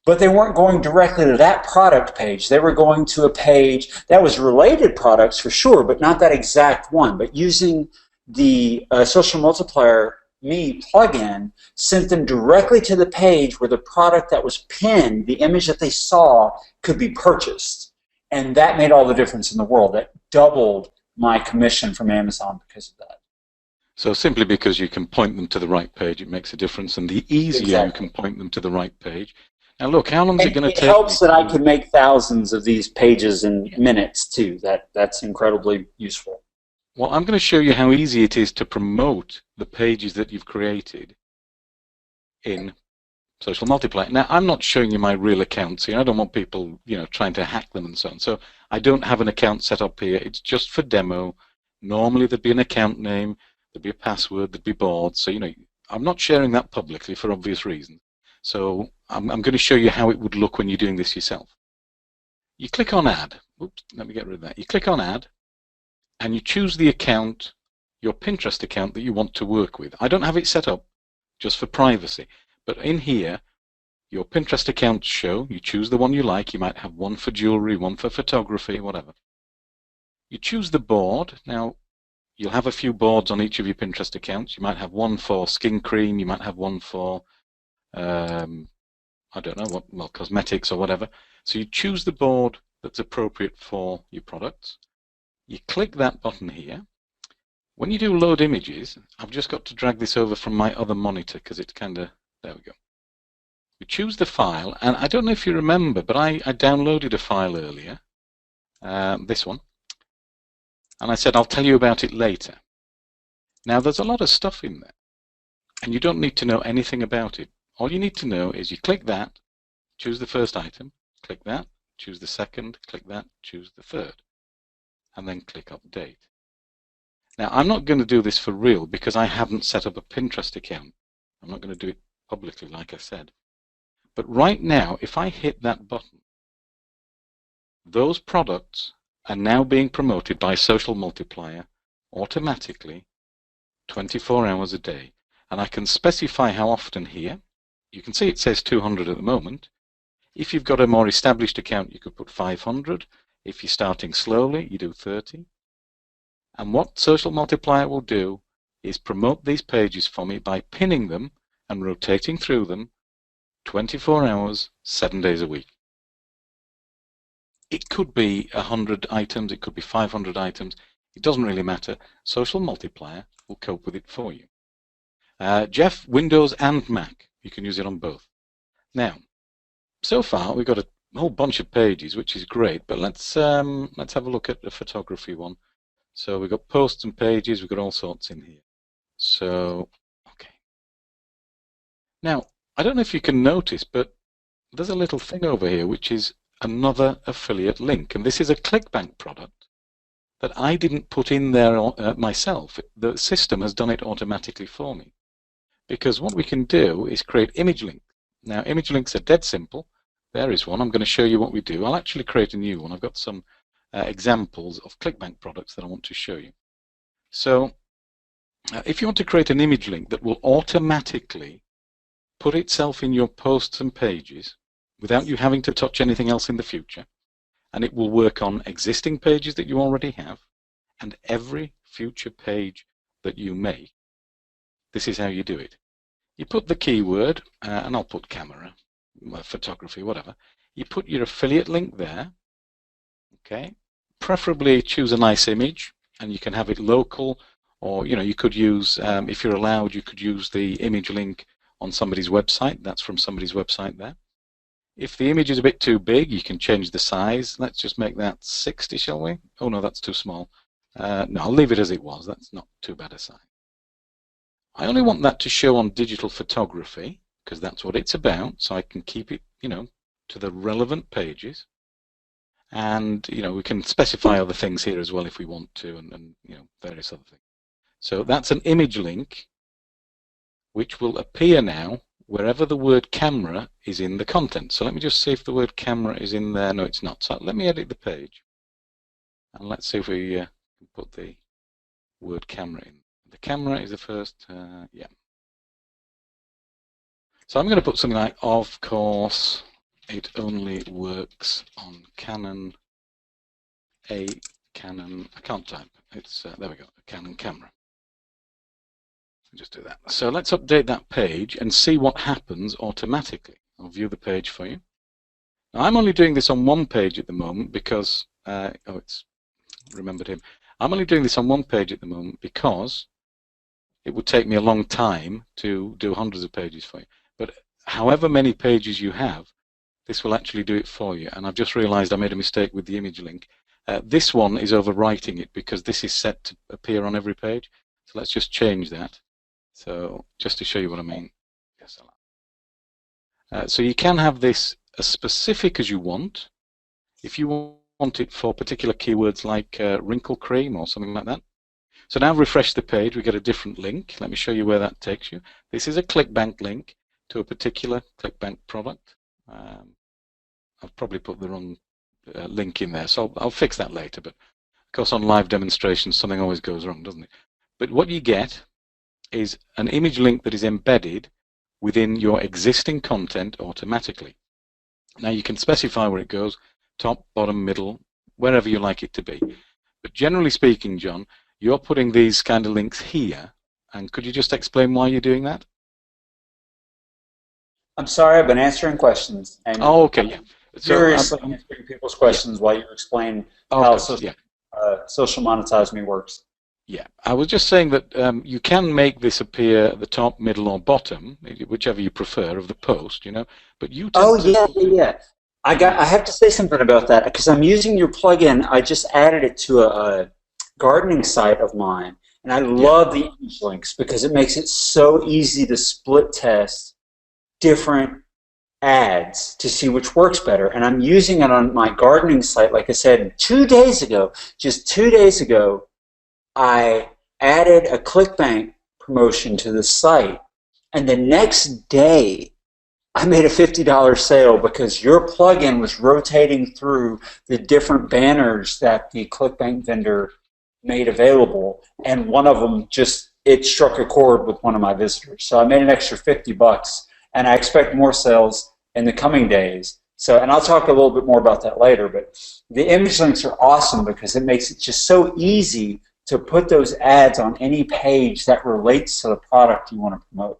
but they weren't going directly to that product page. They were going to a page that was related products for sure, but not that exact one. But using the Social Multiplier Me plugin sent them directly to the page where the product that was pinned, the image that they saw, could be purchased. And that made all the difference in the world. That doubled my commission from Amazon because of that. So simply because you can point them to the right page, it makes a difference. And the easier you can point them to the right page. Now look, how long is it going to take? It helps that I can make thousands of these pages in minutes too. That's incredibly useful. Well, I'm going to show you how easy it is to promote the pages that you've created in Social Multiplier. Now, I'm not showing you my real accounts here. I don't want people, you know, trying to hack them and so on. So I don't have an account set up here. It's just for demo. Normally, there'd be an account name, there'd be a password, there'd be boards. So, you know, I'm not sharing that publicly for obvious reasons. So I'm going to show you how it would look when you're doing this yourself. You click on Add. Oops, let me get rid of that. You click on Add, and you choose the account, your Pinterest account that you want to work with. I don't have it set up just for privacy, but in here, your Pinterest accounts show. You choose the one you like. You might have one for jewelry, one for photography, whatever. You choose the board. Now, you'll have a few boards on each of your Pinterest accounts. You might have one for skin cream. You might have one for, I don't know, well, cosmetics or whatever. So you choose the board that's appropriate for your products. You click that button here. When you do load images, I've just got to drag this over from my other monitor because it's kind of, there we go. You choose the file, and I don't know if you remember, but I downloaded a file earlier, this one, and I said I'll tell you about it later. Now there's a lot of stuff in there, and you don't need to know anything about it. All you need to know is you click that, choose the first item, click that, choose the second, click that, choose the third, and then click Update. Now I'm not going to do this for real because I haven't set up a Pinterest account. I'm not going to do it publicly like I said. But right now, if I hit that button, those products are now being promoted by Social Multiplier automatically 24 hours a day. And I can specify how often here. You can see it says 200 at the moment. If you've got a more established account, you could put 500. If you're starting slowly, you do 30. And what Social Multiplier will do is promote these pages for me by pinning them and rotating through them 24 hours, 7 days a week. It could be 100 items, it could be 500 items. It doesn't really matter. Social Multiplier will cope with it for you. Jeff, Windows and Mac. You can use it on both. Now, so far we've got a whole bunch of pages, which is great. But let's have a look at the photography one. So we've got posts and pages. We've got all sorts in here. So, okay. Now, I don't know if you can notice, but there's a little thing over here which is another affiliate link. And this is a ClickBank product that I didn't put in there myself. The system has done it automatically for me. Because what we can do is create image links. Now, image links are dead simple. There is one. I'm going to show you what we do. I'll actually create a new one. I've got some examples of ClickBank products that I want to show you. So, if you want to create an image link that will automatically put itself in your posts and pages without you having to touch anything else in the future, and it will work on existing pages that you already have and every future page that you make. This is how you do it. You put the keyword, and I'll put camera, photography, whatever. You put your affiliate link there. Okay. Preferably choose a nice image, and you can have it local, or you could use, if you're allowed, you could use the image link on somebody's website. That's from somebody's website there. If the image is a bit too big, you can change the size. Let's just make that 60, shall we? Oh no, that's too small. No, I'll leave it as it was. That's not too bad a size. I only want that to show on digital photography because that's what it's about, so I can keep it, to the relevant pages. And, we can specify other things here as well if we want to, and various other things. So that's an image link which will appear now wherever the word camera is in the content. So let me just see if the word camera is in there. No, it's not. So let me edit the page. And let's see if we can put the word camera in. The camera is the first, yeah. So I'm going to put something like, of course, it only works on Canon, I can't type. It's, there we go, a Canon camera. Just do that. So let's update that page and see what happens automatically. I'll view the page for you. Now, I'm only doing this on one page at the moment because, oh, it's remembered him. I'm only doing this on one page at the moment because it would take me a long time to do hundreds of pages for you. But however many pages you have, this will actually do it for you. And I've just realized I made a mistake with the image link. This one is overwriting it because this is set to appear on every page. So let's just change that. So just to show you what I mean. Yes, so you can have this as specific as you want. If you want it for particular keywords like wrinkle cream or something like that, So now refresh the page, we get a different link. Let me show you where that takes you. This is a ClickBank link to a particular ClickBank product. I've probably put the wrong link in there, so I'll fix that later. But of course, on live demonstrations, something always goes wrong, doesn't it? But what you get is an image link that is embedded within your existing content automatically. Now you can specify where it goes, top, bottom, middle, wherever you like it to be. But generally speaking, John, you're putting these kind of links here. And could you just explain why you're doing that? I'm sorry, I've been answering questions. And oh, okay, yeah. Seriously answering people's questions while you explain how social Monetize Me works. Yeah, I was just saying that you can make this appear at the top, middle, or bottom, whichever you prefer, of the post, you know. But you. Yeah. I have to say something about that because I'm using your plugin. I just added it to a gardening site of mine, and I love the image links because it makes it so easy to split test different ads to see which works better. And I'm using it on my gardening site. Like I said, 2 days ago, just 2 days ago, I added a ClickBank promotion to the site, and the next day I made a $50 sale because your plugin was rotating through the different banners that the ClickBank vendor made available, and one of them it struck a chord with one of my visitors. So I made an extra $50, and I expect more sales in the coming days. So, and I'll talk a little bit more about that later, but the image links are awesome because it makes it just so easy to put those ads on any page that relates to the product you want to promote.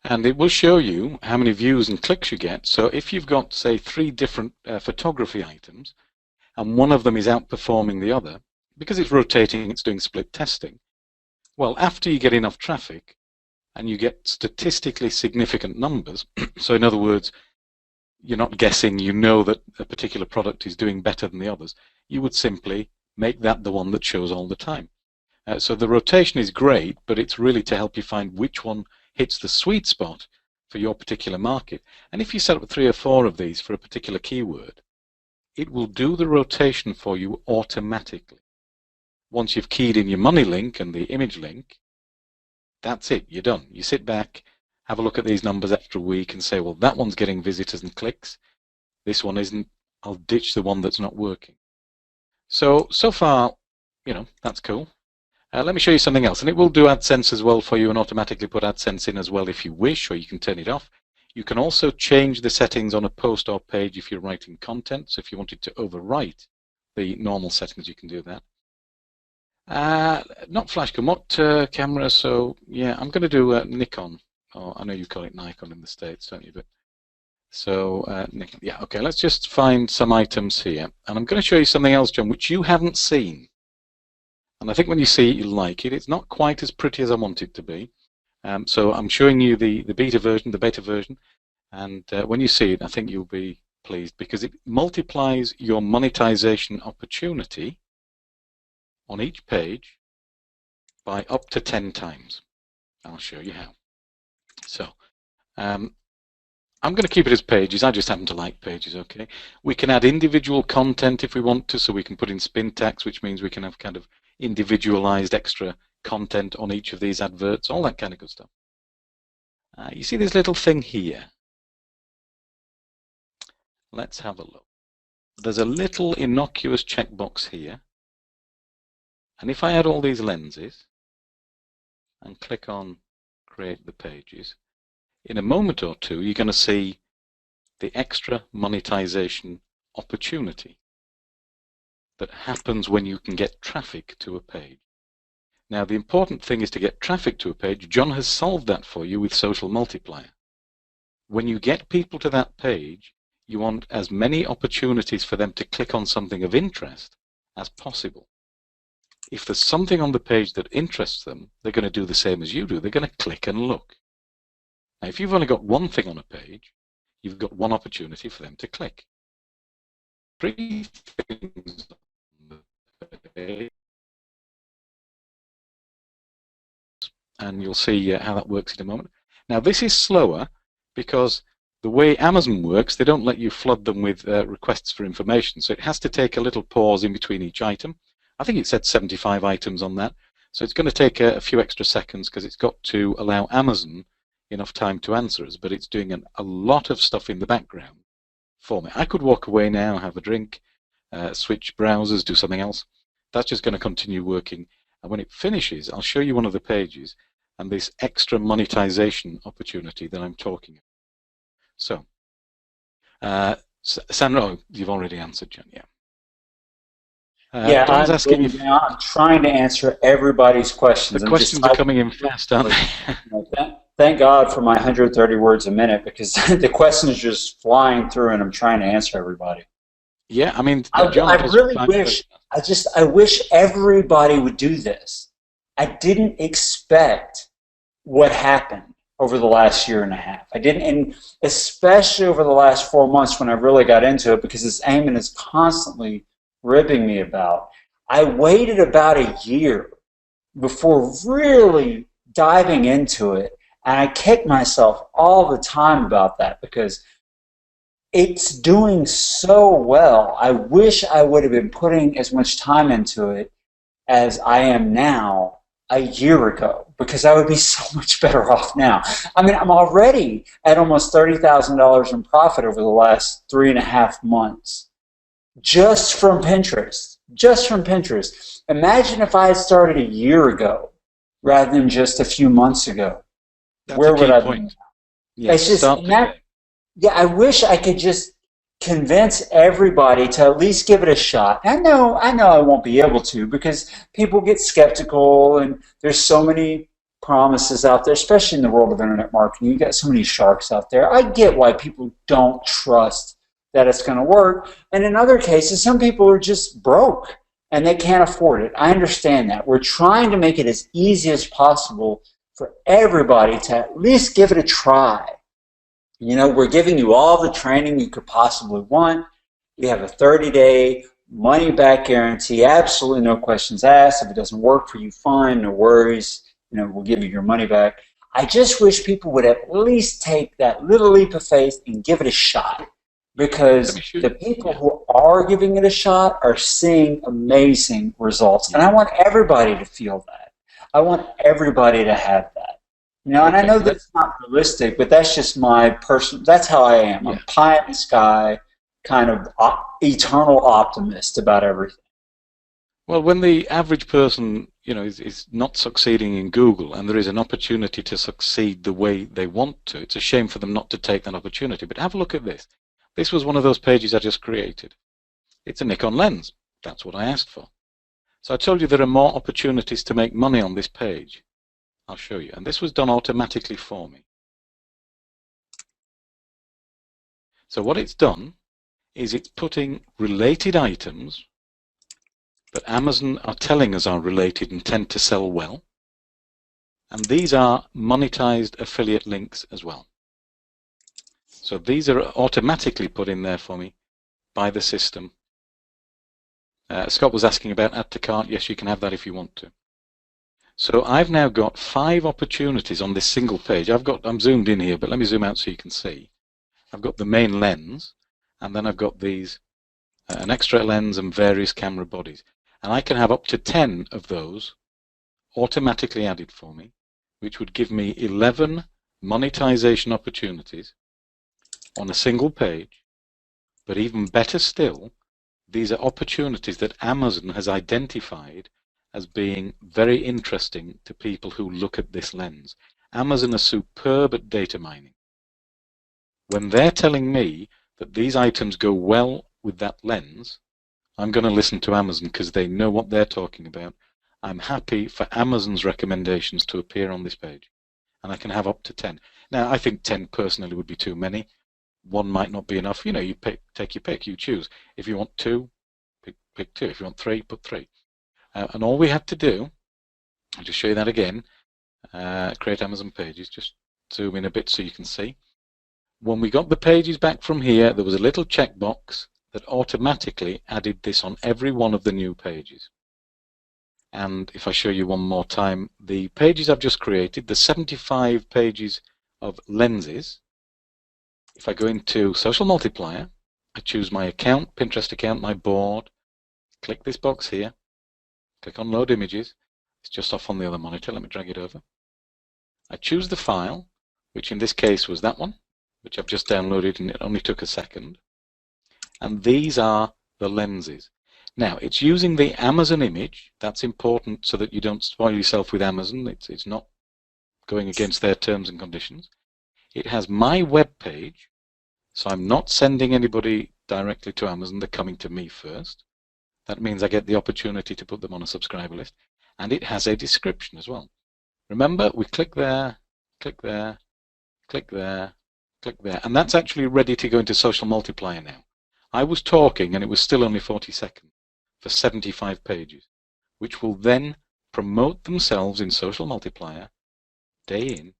And it will show you how many views and clicks you get. So if you've got, say, 3 different photography items, and one of them is outperforming the other, because it's rotating, it's doing split testing, well, after you get enough traffic, and you get statistically significant numbers, so in other words, you're not guessing, you know that a particular product is doing better than the others, you would simply make that the one that shows all the time. So the rotation is great, but it's really to help you find which one hits the sweet spot for your particular market. And if you set up 3 or 4 of these for a particular keyword, it will do the rotation for you automatically. Once you've keyed in your money link and the image link, that's it, you're done. You sit back, have a look at these numbers after a week and say, well, that one's getting visitors and clicks, this one isn't, I'll ditch the one that's not working. So far, you know, that's cool. Let me show you something else, and it will do AdSense as well for you and automatically put AdSense in as well if you wish, or you can turn it off. You can also change the settings on a post or page if you're writing content. So if you wanted to overwrite the normal settings, you can do that. Not flashcam, what camera? So yeah, I'm going to do Nikon. Oh, I know you call it Nikon in the States, don't you? But so Nikon. Yeah, okay. Let's just find some items here, and I'm going to show you something else, John, which you haven't seen. And I think when you see it, you'll like it. It's not quite as pretty as I want it to be. So I'm showing you the beta version, and when you see it, I think you'll be pleased because it multiplies your monetization opportunity on each page by up to 10 times. I'll show you how. So I'm going to keep it as pages. I just happen to like pages, okay? We can add individual content if we want to, so we can put in spin tags, which means we can have kind of individualized extra content on each of these adverts, all that kind of good stuff. You see this little thing here? Let's have a look. There's a little innocuous checkbox here. And if I add all these lenses and click on create the pages, in a moment or two, you're going to see the extra monetization opportunity that happens when you can get traffic to a page. Now, the important thing is to get traffic to a page. John has solved that for you with Social Multiplier. When you get people to that page, you want as many opportunities for them to click on something of interest as possible. If there's something on the page that interests them, they're going to do the same as you do. They're going to click and look. Now, if you've only got one thing on a page, you've got one opportunity for them to click. 3 things on the page, and you'll see how that works in a moment. Now, this is slower because the way Amazon works, they don't let you flood them with requests for information. So it has to take a little pause in between each item. I think it said 75 items on that. So it's going to take a few extra seconds because it's got to allow Amazon enough time to answer us, but it's doing a lot of stuff in the background for me. I could walk away now, have a drink, switch browsers, do something else. That's just going to continue working. And when it finishes, I'll show you one of the pages and this extra monetization opportunity that I'm talking about. So, Sandra, you've already answered, John, yeah. Yeah, Don's asking if I'm trying to answer everybody's questions. the questions are coming in fast, aren't they? Thank God for my 130 words a minute, because the questions are just flying through, and I'm trying to answer everybody. Yeah, I mean, I really wish. I wish everybody would do this. I didn't expect what happened over the last year and a half. I didn't, and especially over the last 4 months when I really got into it, because as Eamon is constantly ribbing me about. I waited about a year before really diving into it, and I kick myself all the time about that because it's doing so well. I wish I would have been putting as much time into it as I am now a year ago, because I would be so much better off now. I mean, I'm already at almost $30,000 in profit over the last 3.5 months. Just from Pinterest. Just from Pinterest. Imagine if I had started a year ago rather than just a few months ago. That's Where would I point. be? Yeah, it's just yeah, I wish I could just convince everybody to at least give it a shot. I know I won't be able to, because people get skeptical and there's so many promises out there, especially in the world of internet marketing. You got so many sharks out there. I get why people don't trust that it's going to work. And in other cases, some people are just broke and they can't afford it. I understand that. We're trying to make it as easy as possible for everybody to at least give it a try. You know, we're giving you all the training you could possibly want. We have a 30-day money-back guarantee, absolutely no questions asked. If it doesn't work for you, fine, no worries. You know, we'll give you your money back. I just wish people would at least take that little leap of faith and give it a shot. Because the people who are giving it a shot are seeing amazing results. And I want everybody to feel that. I want everybody to have that. You know, and I know that's not realistic, but that's just my personal, that's how I am. I'm pie in the sky, kind of eternal optimist about everything. Well, when the average person, you know, is not succeeding in Google and there is an opportunity to succeed the way they want to, it's a shame for them not to take that opportunity. But have a look at this. This was one of those pages I just created. It's a Nikon lens. That's what I asked for. So I told you there are more opportunities to make money on this page. I'll show you. And this was done automatically for me. So what it's done is it's putting related items that Amazon are telling us are related and tend to sell well. And these are monetized affiliate links as well. So these are automatically put in there for me by the system. Scott was asking about add to cart. Yes, you can have that if you want to. So I've now got 5 opportunities on this single page. I'm zoomed in here, but let me zoom out so you can see. I've got the main lens, and then I've got these, an extra lens and various camera bodies. And I can have up to 10 of those automatically added for me, which would give me 11 monetization opportunities on a single page. But even better still, these are opportunities that Amazon has identified as being very interesting to people who look at this lens. Amazon are superb at data mining. When they're telling me that these items go well with that lens, I'm going to listen to Amazon because they know what they're talking about. I'm happy for Amazon's recommendations to appear on this page. And I can have up to 10. Now, I think 10 personally would be too many. 1 might not be enough. You know, you take your pick, you choose. If you want 2, pick 2. If you want 3, put 3. And all we had to do, I'll just show you that again, create Amazon pages, just zoom in a bit so you can see. When we got the pages back from here, there was a little checkbox that automatically added this on every one of the new pages. And if I show you one more time, the pages I've just created, the 75 pages of lenses, if I go into Social Multiplier, I choose my account, Pinterest account, my board, click this box here, Click on Load Images. It's just off on the other monitor. Let me drag it over. I choose the file, which in this case was that one, which I've just downloaded, and it only took a second. And these are the lenses. Now, it's using the Amazon image. That's important so that you don't spoil yourself with Amazon. It's not going against their terms and conditions. It has my web page, so I'm not sending anybody directly to Amazon. They're coming to me first. That means I get the opportunity to put them on a subscriber list. And it has a description as well. Remember, we click there, click there, click there, click there, and that's actually ready to go into Social Multiplier now. I was talking and it was still only 40 seconds for 75 pages, which will then promote themselves in Social Multiplier day in,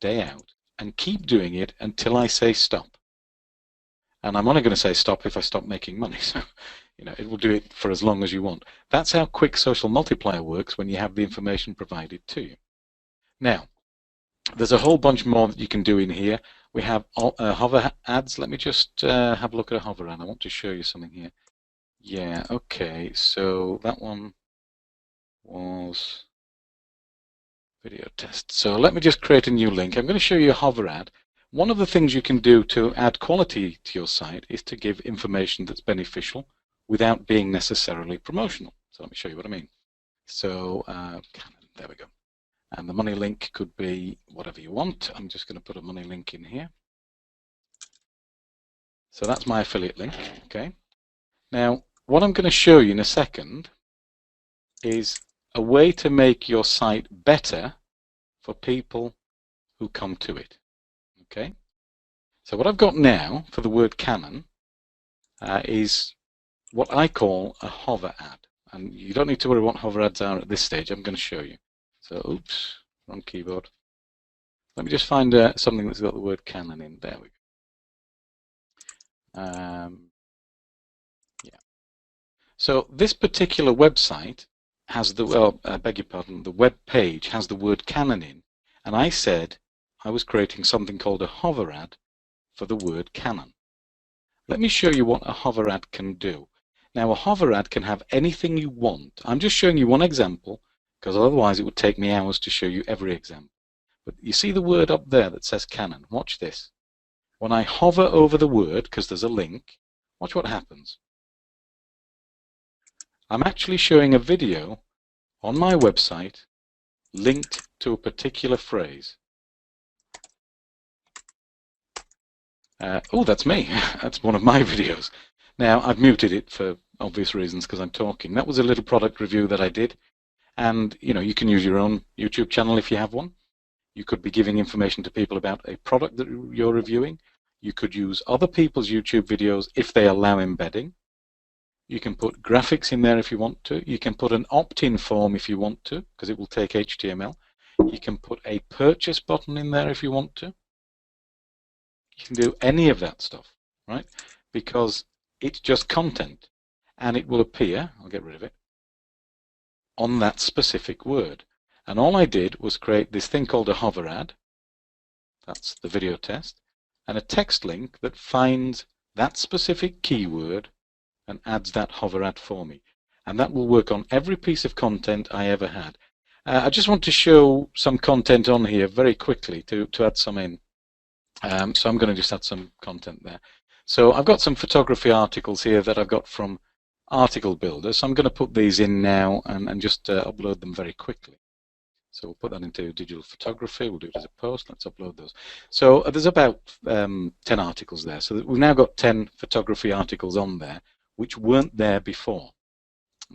day out, and keep doing it until I say stop. And I'm only going to say stop if I stop making money. So, it will do it for as long as you want. That's how quick Social Multiplier works when you have the information provided to you. Now, there's a whole bunch more that you can do in here. We have hover ads. Let me just have a look at a hover ad. I want to show you something here. Yeah, okay, so that one was video test. So let me just create a new link. I'm going to show you a hover ad. One of the things you can do to add quality to your site is to give information that's beneficial without being necessarily promotional. So let me show you what I mean. So there we go. And the money link could be whatever you want. I'm just going to put a money link in here. So that's my affiliate link. Okay. Now, what I'm going to show you in a second is a way to make your site better for people who come to it. Okay. So what I've got now for the word Canon is what I call a hover ad. And you don't need to worry what hover ads are at this stage. I'm going to show you. So, oops, wrong keyboard. Let me just find something that's got the word Canon in. There we go. Yeah. So this particular website has the, I beg your pardon, the web page has the word Canon in. And I said I was creating something called a hover ad for the word Canon. Let me show you what a hover ad can do. Now, a hover ad can have anything you want. I'm just showing you one example, because otherwise it would take me hours to show you every example. But you see the word up there that says Canon. Watch this. When I hover over the word, because there's a link, watch what happens. I'm actually showing a video on my website linked to a particular phrase. Oh, that's me. That's one of my videos. Now, I've muted it for obvious reasons because I'm talking. That was a little product review that I did. And, you can use your own YouTube channel if you have one. You could be giving information to people about a product that you're reviewing. You could use other people's YouTube videos if they allow embedding. You can put graphics in there if you want to. You can put an opt-in form if you want to, because it will take HTML. You can put a purchase button in there if you want to. You can do any of that stuff, right? Because it's just content, and it will appear, I'll get rid of it, on that specific word. And all I did was create this thing called a hover ad. That's the video test. And a text link that finds that specific keyword and adds that hover ad for me. And that will work on every piece of content I ever had. I just want to show some content on here very quickly to add some in. So I'm going to just add some content there. So I've got some photography articles here that I've got from Article Builder. So I'm going to put these in now and just upload them very quickly. So we'll put that into digital photography. We'll do it as a post. Let's upload those. So there's about 10 articles there. So we've now got 10 photography articles on there, which weren't there before.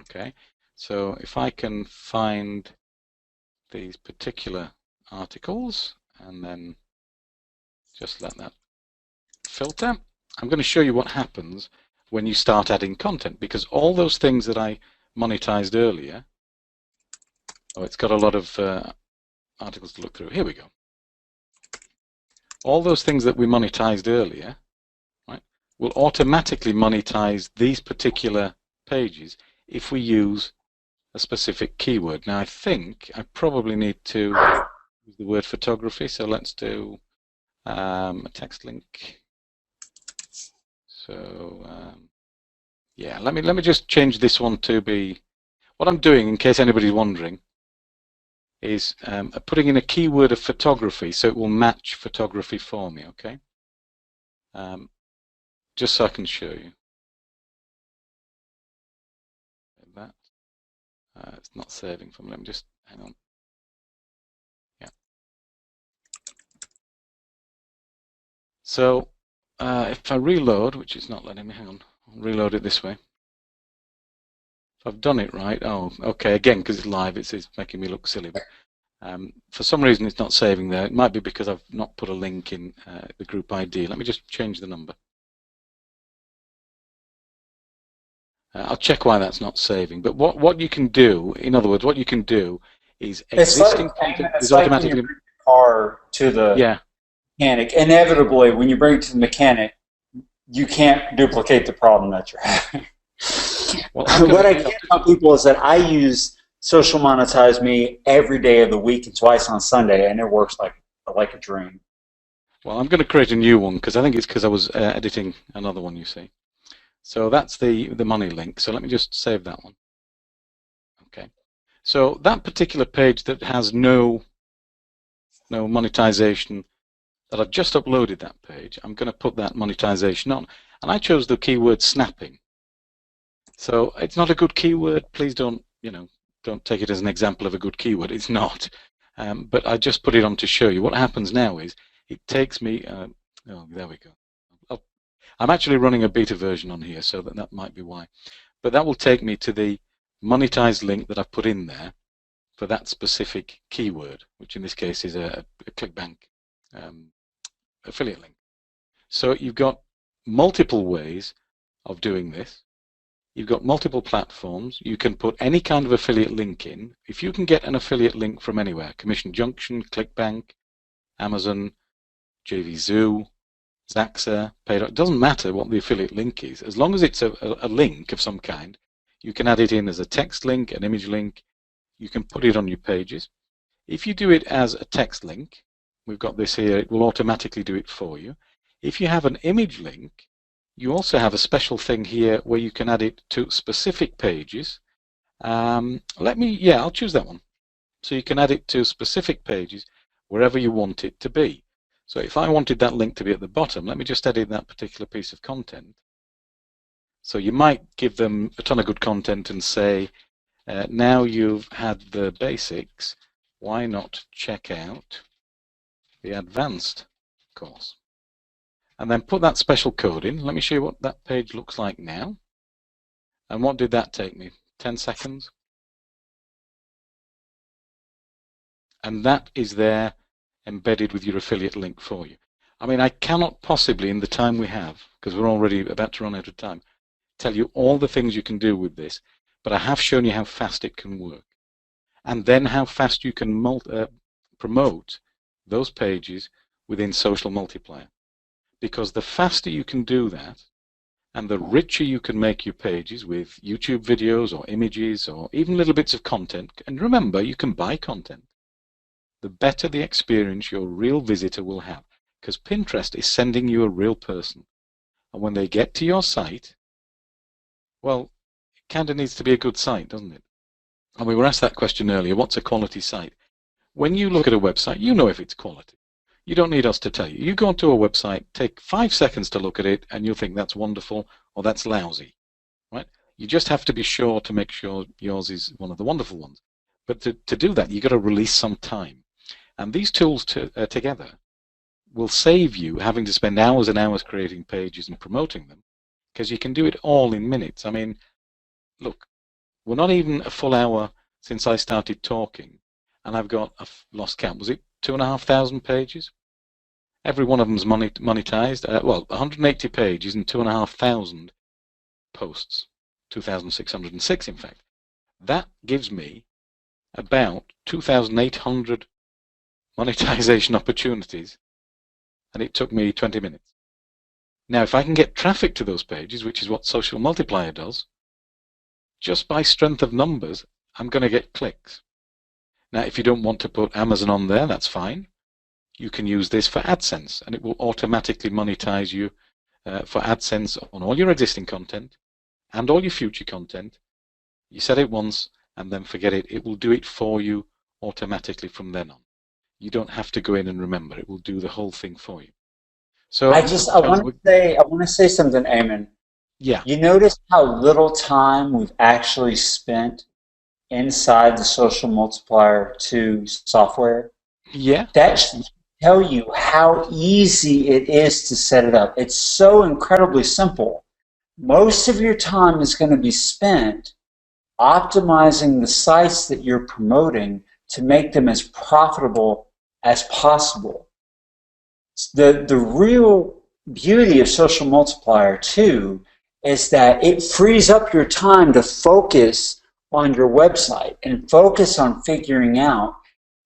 Okay. So if I can find these particular articles and then just let that filter, I'm going to show you what happens when you start adding content, because all those things that I monetized earlier, oh, it's got a lot of articles to look through. Here we go. All those things that we monetized earlier, right, will automatically monetize these particular pages if we use a specific keyword. Now, I think I probably need to use the word photography, so let's do a text link. So yeah, let me just change this one to be, what I'm doing, in case anybody's wondering, is putting in a keyword of photography so it will match photography for me, okay? Just so I can show you. That it's not saving for me. Let me just hang on. Yeah. So if I reload, which is not letting me, hang on, I'll reload it this way. If I've done it right, oh, okay, again, because it's live, it's making me look silly. But for some reason, it's not saving there. It might be because I've not put a link in the group ID. Let me just change the number. I'll check why that's not saving. But what you can do, in other words, what you can do is existing content is automatically. When you bring the car to the mechanic. Inevitably, when you bring it to the mechanic, you can't duplicate the problem that you're having. Well, what I can tell people is that I use Social Monetize Me every day of the week and twice on Sunday, and it works like a dream. Well, I'm going to create a new one because I think it's because I was editing another one, you see. So that's the money link. So let me just save that one. Okay. So that particular page that has no monetization, that I've just uploaded that page, I'm going to put that monetization on. And I chose the keyword snapping. So it's not a good keyword. Please don't take it as an example of a good keyword. It's not. But I just put it on to show you. What happens now is it takes me. Oh, there we go. I'm actually running a beta version on here, so that might be why. But that will take me to the monetized link that I've put in there for that specific keyword, which in this case is a ClickBank affiliate link. So you've got multiple ways of doing this. You've got multiple platforms. You can put any kind of affiliate link in. If you can get an affiliate link from anywhere, Commission Junction, ClickBank, Amazon, JVZoo, Zaxa, Paydoc, it doesn't matter what the affiliate link is. As long as it's a link of some kind, you can add it in as a text link, an image link. You can put it on your pages. If you do it as a text link, we've got this here, it will automatically do it for you. If you have an image link, you also have a special thing here where you can add it to specific pages. I'll choose that one. So you can add it to specific pages wherever you want it to be. So if I wanted that link to be at the bottom, let me just edit that particular piece of content. So you might give them a ton of good content and say, now you've had the basics, why not check out the advanced course? And then put that special code in. Let me show you what that page looks like now. And what did that take me? 10 seconds. And that is there embedded with your affiliate link for you. I mean, I cannot possibly, in the time we have, because we're already about to run out of time, tell you all the things you can do with this, but I have shown you how fast it can work. And then how fast you can promote those pages within Social Multiplier. Because the faster you can do that, and the richer you can make your pages with YouTube videos or images or even little bits of content, and remember, you can buy content, the better the experience your real visitor will have. Because Pinterest is sending you a real person. And when they get to your site, well, it kind of needs to be a good site, doesn't it? And we were asked that question earlier, what's a quality site? When you look at a website, you know if it's quality. You don't need us to tell you. You go onto a website, take 5 seconds to look at it, and you'll think that's wonderful or that's lousy, right? You just have to be sure to make sure yours is one of the wonderful ones. But to do that, you've got to release some time. And these tools together will save you having to spend hours and hours creating pages and promoting them, because you can do it all in minutes. I mean, look, we're not even a full hour since I started talking, and I've got, I've lost count, was it 2,500 pages? Every one of them's monetized. Well, 180 pages and 2,500 posts, 2,606 in fact. That gives me about 2,800 monetization opportunities, and it took me 20 minutes. Now, if I can get traffic to those pages, which is what Social Multiplier does, just by strength of numbers, I'm going to get clicks. Now, if you don't want to put Amazon on there, that's fine. You can use this for AdSense, and it will automatically monetize you for AdSense on all your existing content and all your future content. You set it once, and then forget it. It will do it for you automatically from then on. You don't have to go in and remember. It will do the whole thing for you. So I want to say something, Eamon. yeah. You notice how little time we've actually spent inside the Social Multiplier 2 software? Yeah. That should tell you how easy it is to set it up. It's so incredibly simple. Most of your time is going to be spent optimizing the sites that you're promoting to make them as profitable as possible. The real beauty of Social Multiplier 2 is that it frees up your time to focus on your website and focus on figuring out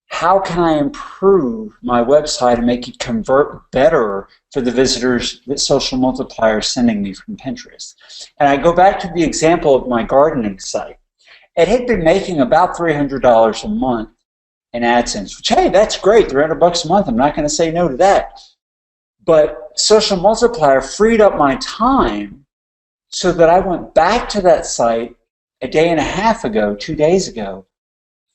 how can I improve my website and make it convert better for the visitors that Social Multiplier is sending me from Pinterest. And I go back to the example of my gardening site. It had been making about $300 a month in AdSense, which, hey, that's great, $300 a month. I'm not going to say no to that. But Social Multiplier freed up my time so that I went back to that site a day and a half ago, 2 days ago,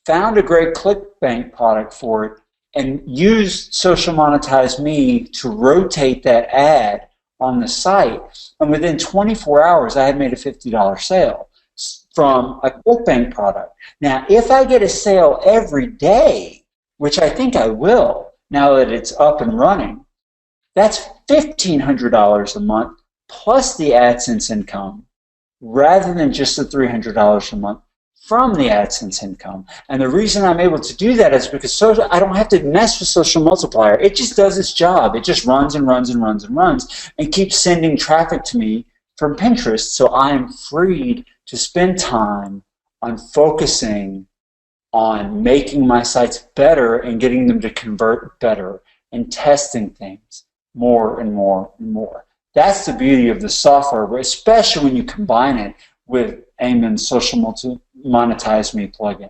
found a great ClickBank product for it, and used Social Monetize Me to rotate that ad on the site. And within 24 hours, I had made a $50 sale from a ClickBank product. Now, if I get a sale every day, which I think I will now that it's up and running, that's $1,500 a month plus the AdSense income, rather than just the $300 a month from the AdSense income. And the reason I'm able to do that is because I don't have to mess with Social Multiplier. It just does its job. It just runs and runs and runs and runs and keeps sending traffic to me from Pinterest. So I am freed to spend time on focusing on making my sites better and getting them to convert better and testing things more and more and more. That's the beauty of the software, especially when you combine it with Eamon's Social Monetize Me plugin.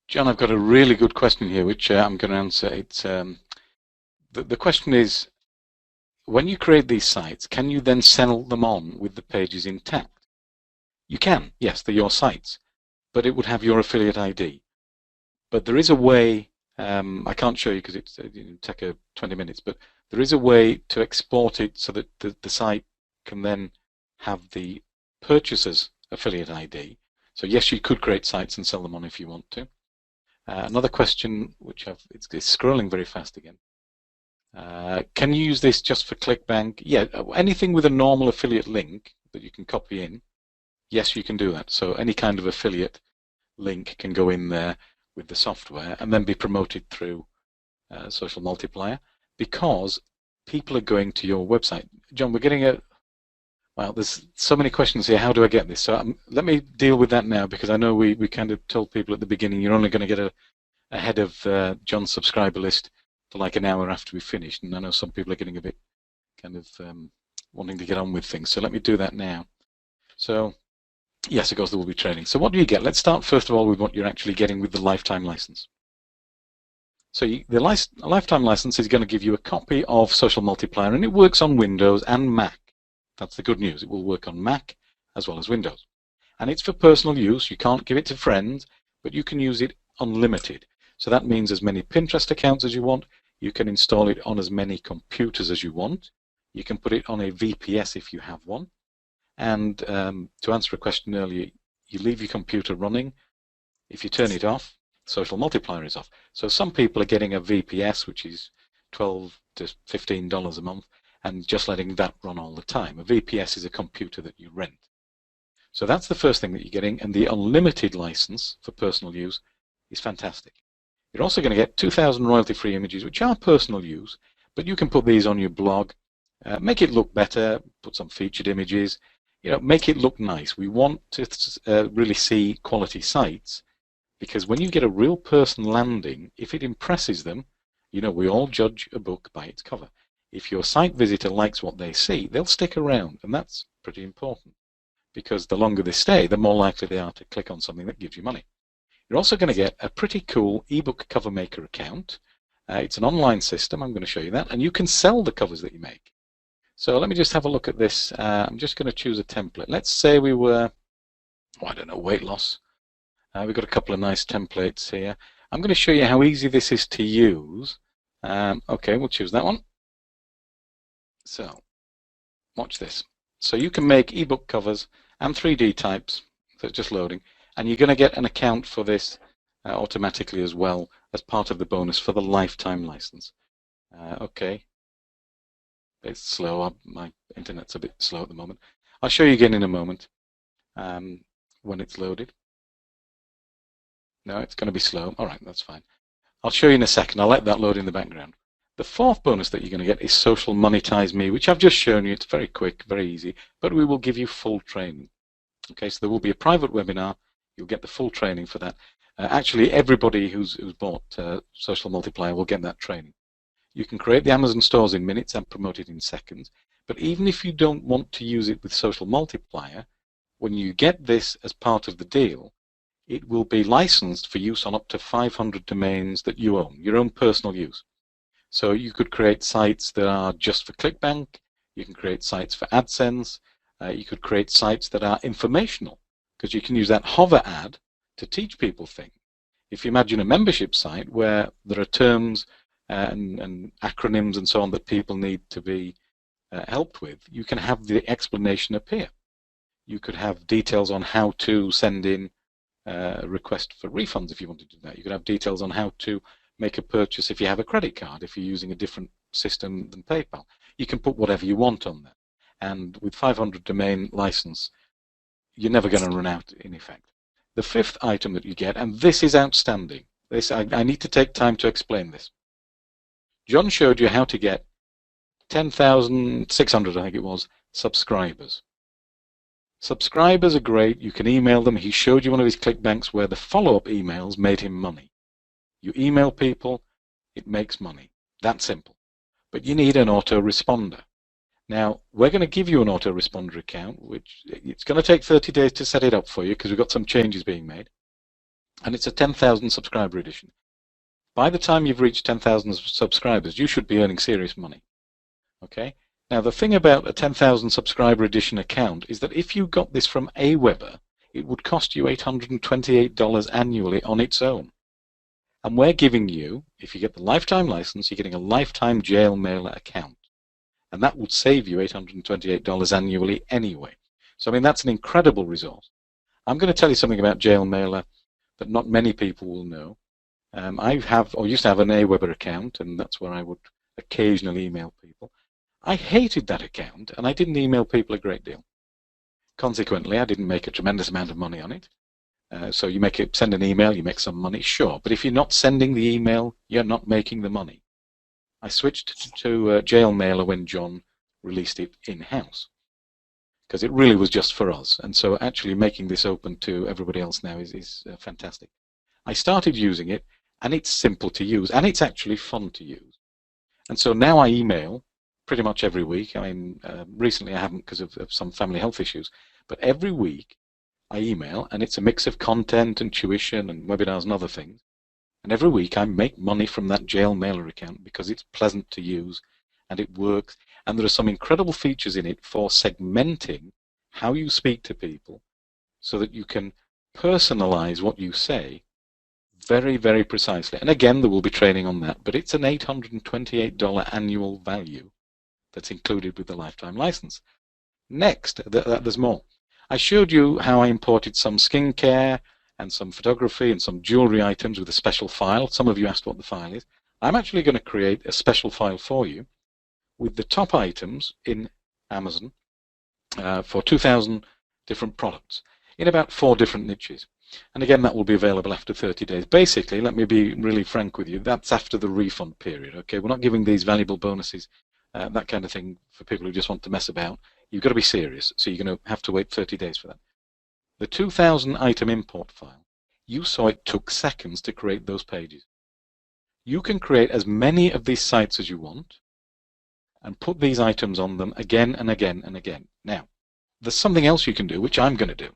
John, I've got a really good question here, which I'm going to answer. It's the question is, when you create these sites, can you then sell them on with the pages intact? You can, yes, they're your sites, but it would have your affiliate ID. But there is a way, I can't show you because it will take 20 minutes, but there is a way to export it so that the site can then have the purchaser's affiliate ID. So yes, you could create sites and sell them on if you want to. Another question, which it's scrolling very fast again. Can you use this just for ClickBank? Yeah, anything with a normal affiliate link that you can copy in, yes, you can do that. So any kind of affiliate link can go in there with the software and then be promoted through Social Multiplier, because people are going to your website. John, we're getting well, there's so many questions here. How do I get this? So let me deal with that now, because I know we kind of told people at the beginning you're only going to get ahead of John's subscriber list for like an hour after we finished, and I know some people are getting a bit kind of wanting to get on with things. So let me do that now. So yes, of course there will be training. So what do you get? Let's start first of all with what you're actually getting with the lifetime license. So the lifetime license is going to give you a copy of Social Multiplier, and it works on Windows and Mac. That's the good news. It will work on Mac as well as Windows. And it's for personal use. You can't give it to friends, but you can use it unlimited. So that means as many Pinterest accounts as you want. You can install it on as many computers as you want. You can put it on a VPS if you have one. And to answer a question earlier, you leave your computer running. If you turn it off, Social Multiplier is off. So some people are getting a VPS, which is $12 to $15 a month, and just letting that run all the time. A VPS is a computer that you rent. So that's the first thing that you're getting, and the unlimited license for personal use is fantastic. You're also going to get 2,000 royalty-free images, which are personal use, but you can put these on your blog, make it look better, put some featured images, make it look nice. We want to really see quality sites, because when you get a real person landing, if it impresses them, we all judge a book by its cover. If your site visitor likes what they see, they'll stick around, and that's pretty important, because the longer they stay, the more likely they are to click on something that gives you money. You're also going to get a pretty cool ebook cover maker account. It's an online system. I'm going to show you that, and you can sell the covers that you make. So let me just have a look at this. I'm just going to choose a template. Let's say we were, I don't know, weight loss. We've got a couple of nice templates here. I'm going to show you how easy this is to use. Okay, we'll choose that one. So, watch this. So you can make ebook covers and 3D types, so it's just loading, and you're going to get an account for this automatically as well as part of the bonus for the lifetime license. Okay, it's slow. My internet's a bit slow at the moment. I'll show you again in a moment when it's loaded. No, it's going to be slow. All right, that's fine. I'll show you in a second. I'll let that load in the background. The fourth bonus that you're going to get is Social Monetize Me, which I've just shown you. It's very quick, very easy, but we will give you full training. Okay, so there will be a private webinar. You'll get the full training for that. Actually, everybody who's bought Social Multiplier will get that training. You can create the Amazon stores in minutes and promote it in seconds. But even if you don't want to use it with Social Multiplier, when you get this as part of the deal, it will be licensed for use on up to 500 domains that you own, your own personal use. So you could create sites that are just for ClickBank. You can create sites for AdSense. You could create sites that are informational, because you can use that hover ad to teach people things. If you imagine a membership site where there are terms and acronyms and so on that people need to be helped with, you can have the explanation appear. You could have details on how to send in a request for refunds if you want to do that. You could have details on how to make a purchase if you have a credit card, if you're using a different system than PayPal. You can put whatever you want on there. And with 500 domain license, you're never going to run out in effect. The fifth item that you get, and this is outstanding. I need to take time to explain this. John showed you how to get 10,600, I think it was, subscribers. Subscribers are great. You can email them. He showed you one of his ClickBanks where the follow-up emails made him money. You email people, it makes money. That simple. But you need an autoresponder. Now, we're going to give you an autoresponder account, which it's going to take 30 days to set it up for you because we've got some changes being made. And it's a 10,000 subscriber edition. By the time you've reached 10,000 subscribers, you should be earning serious money. Okay? Now, the thing about a 10,000 subscriber edition account is that if you got this from Aweber, it would cost you $828 annually on its own. And we're giving you, if you get the lifetime license, you're getting a lifetime Jail Mailer account. And that would save you $828 annually anyway. So, I mean, that's an incredible resource. I'm going to tell you something about Jail Mailer that not many people will know. I used to have an Aweber account, and that's where I would occasionally email people. I hated that account, and I didn't email people a great deal. Consequently, I didn't make a tremendous amount of money on it. So you send an email, you make some money, sure. But if you're not sending the email, you're not making the money. I switched to Jail Mailer when John released it in-house, because it really was just for us. And so actually making this open to everybody else now is fantastic. I started using it, and it's simple to use, and it's actually fun to use. And so now I email pretty much every week. I mean, recently I haven't because of some family health issues, but every week I email, and it's a mix of content and tuition and webinars and other things. And every week I make money from that Jail Mailer account because it's pleasant to use and it works. And there are some incredible features in it for segmenting how you speak to people so that you can personalize what you say very, very precisely. And again, there will be training on that, but it's an $828 annual value that's included with the lifetime license. Next, there's more. I showed you how I imported some skincare and some photography and some jewelry items with a special file. Some of you asked what the file is. I'm actually going to create a special file for you with the top items in Amazon for 2,000 different products in about 4 different niches. And again, that will be available after 30 days. Basically, let me be really frank with you, that's after the refund period. Okay, we're not giving these valuable bonuses, that kind of thing, for people who just want to mess about. You've got to be serious, so you're going to have to wait 30 days for that. The 2,000 item import file, you saw it took seconds to create those pages. You can create as many of these sites as you want and put these items on them again and again and again. Now, there's something else you can do, which I'm going to do.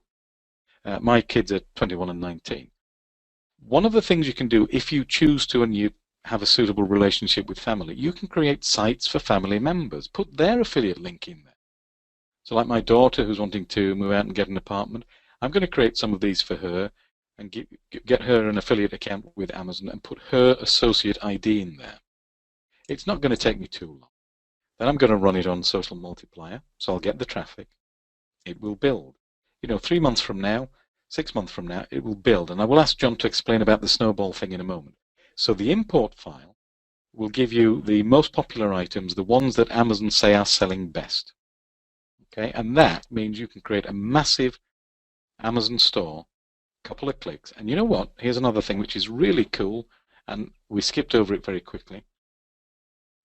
My kids are 21 and 19. One of the things you can do, if you choose to and you have a suitable relationship with family, you can create sites for family members. Put their affiliate link in there. So like my daughter who's wanting to move out and get an apartment, I'm going to create some of these for her and get her an affiliate account with Amazon and put her associate ID in there. It's not going to take me too long. Then I'm going to run it on Social Multiplier, so I'll get the traffic. It will build. 3 months from now, 6 months from now, it will build. And I will ask John to explain about the snowball thing in a moment. So the import file will give you the most popular items, the ones that Amazon say are selling best. Okay, and that means you can create a massive Amazon store, a couple of clicks. And you know what? Here's another thing which is really cool, and we skipped over it very quickly.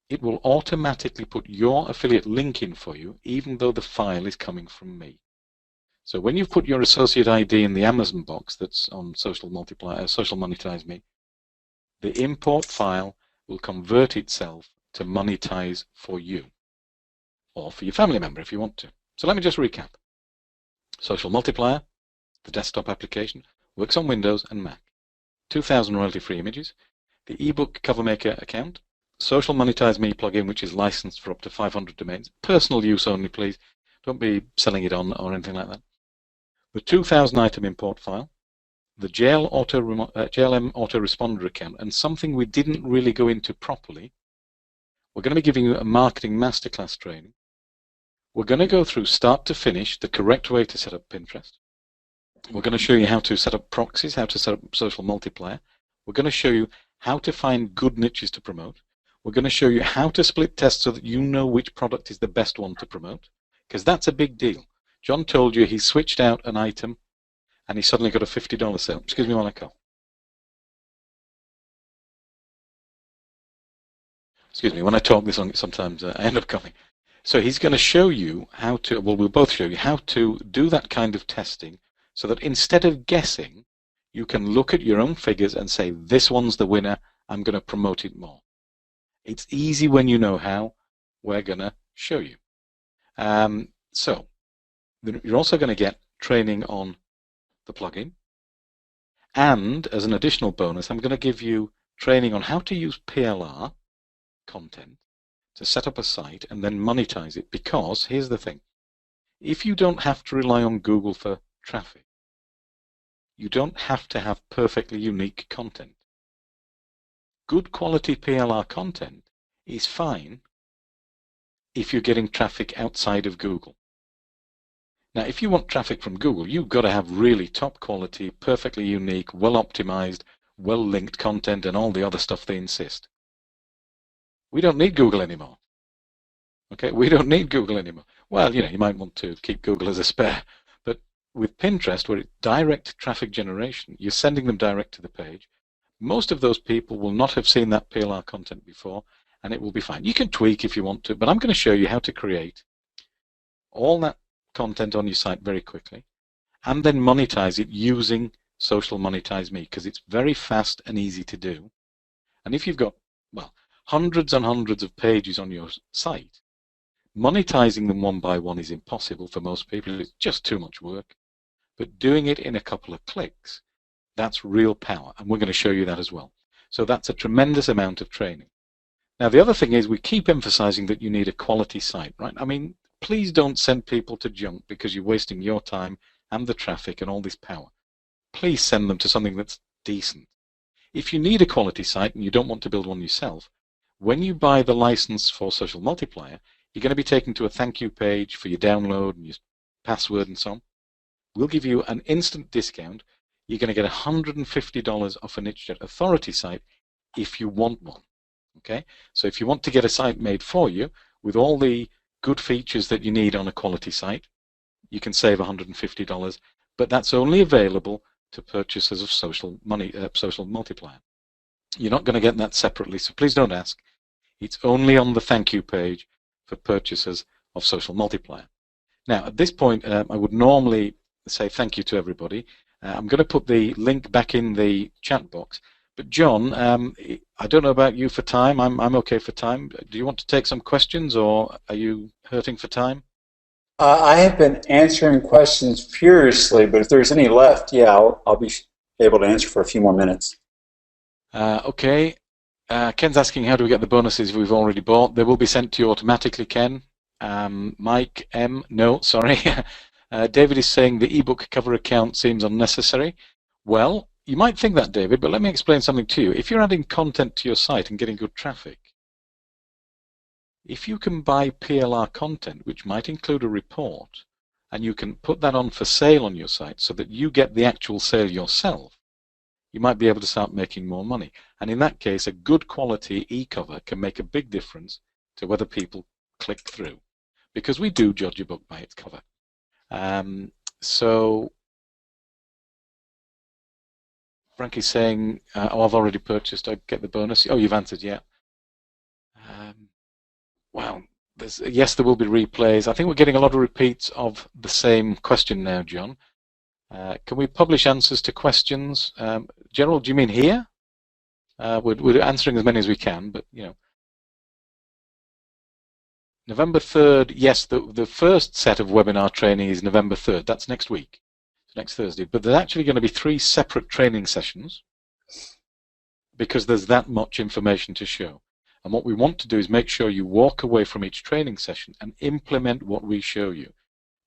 It will automatically put your affiliate link in for you, even though the file is coming from me. So when you've put your associate ID in the Amazon box that's on Social Multiplier, Social Monetize Me, the import file will convert itself to monetize for you, or for your family member if you want to. So let me just recap. Social Multiplier, the desktop application, works on Windows and Mac. 2,000 royalty-free images, the ebook cover maker account, Social Monetize Me plugin, which is licensed for up to 500 domains. Personal use only, please. Don't be selling it on or anything like that. The 2,000 item import file, the JLM autoresponder account, and something we didn't really go into properly. We're going to be giving you a marketing masterclass training. We're going to go through start to finish the correct way to set up Pinterest. We're going to show you how to set up proxies, how to set up Social Multiplier. We're going to show you how to find good niches to promote. We're going to show you how to split test so that you know which product is the best one to promote, because that's a big deal. John told you he switched out an item and he suddenly got a $50 sale. Excuse me while I cough. Excuse me, when I talk this long, sometimes I end up coughing. So he's going to show you how to, well, we'll both show you how to do that kind of testing so that instead of guessing, you can look at your own figures and say, this one's the winner, I'm going to promote it more. It's easy when you know how. We're going to show you. So you're also going to get training on the plugin. And as an additional bonus, I'm going to give you training on how to use PLR content to set up a site and then monetize it. Because here's the thing. If you don't have to rely on Google for traffic, you don't have to have perfectly unique content. Good quality PLR content is fine if you're getting traffic outside of Google. Now, if you want traffic from Google, you've got to have really top quality, perfectly unique, well optimized, well linked content and all the other stuff they insist. We don't need Google anymore. Okay, we don't need Google anymore. Well, you might want to keep Google as a spare, but with Pinterest, where it's direct traffic generation, you're sending them direct to the page. Most of those people will not have seen that PLR content before, and it will be fine. You can tweak if you want to, but I'm going to show you how to create all that content on your site very quickly, and then monetize it using Social Monetize Me, because it's very fast and easy to do. And if you've got, well, hundreds and hundreds of pages on your site, monetizing them one by one is impossible for most people. It's just too much work. But doing it in a couple of clicks, that's real power, and we're going to show you that as well. So that's a tremendous amount of training. Now, the other thing is we keep emphasizing that you need a quality site, right? I mean, please don't send people to junk because you're wasting your time and the traffic and all this power. Please send them to something that's decent. If you need a quality site and you don't want to build one yourself, when you buy the license for Social Multiplier, you're going to be taken to a thank you page for your download and your password and so on. We'll give you an instant discount. You're going to get $150 off a NicheJet Authority site if you want one. Okay, so if you want to get a site made for you with all the good features that you need on a quality site, you can save $150, but that's only available to purchasers of Social Multiplier. You're not going to get that separately, so please don't ask. It's only on the thank you page for purchasers of Social Multiplier. Now, at this point, I would normally say thank you to everybody. I'm going to put the link back in the chat box. But John, I don't know about you for time. I'm okay for time. Do you want to take some questions, or are you hurting for time? I have been answering questions furiously, but if there's any left, yeah, I'll be able to answer for a few more minutes. Okay. Ken's asking how do we get the bonuses we've already bought. They will be sent to you automatically, Ken. Mike M, no, sorry. David is saying the ebook cover account seems unnecessary. Well, you might think that, David, but let me explain something to you. If you're adding content to your site and getting good traffic, if you can buy PLR content, which might include a report, and you can put that on for sale on your site so that you get the actual sale yourself, you might be able to start making more money. And in that case, a good quality e-cover can make a big difference to whether people click through, because we do judge a book by its cover. So Frankie's saying, oh, I've already purchased, I get the bonus. Oh, you've answered, yeah. Well, yes, there will be replays. I think we're getting a lot of repeats of the same question now, John. Can we publish answers to questions? Gerald, do you mean here? We're answering as many as we can, but you know. November 3rd, yes, the first set of webinar training is November 3rd. That's next week, next Thursday. But there's actually going to be 3 separate training sessions because there's that much information to show. And what we want to do is make sure you walk away from each training session and implement what we show you.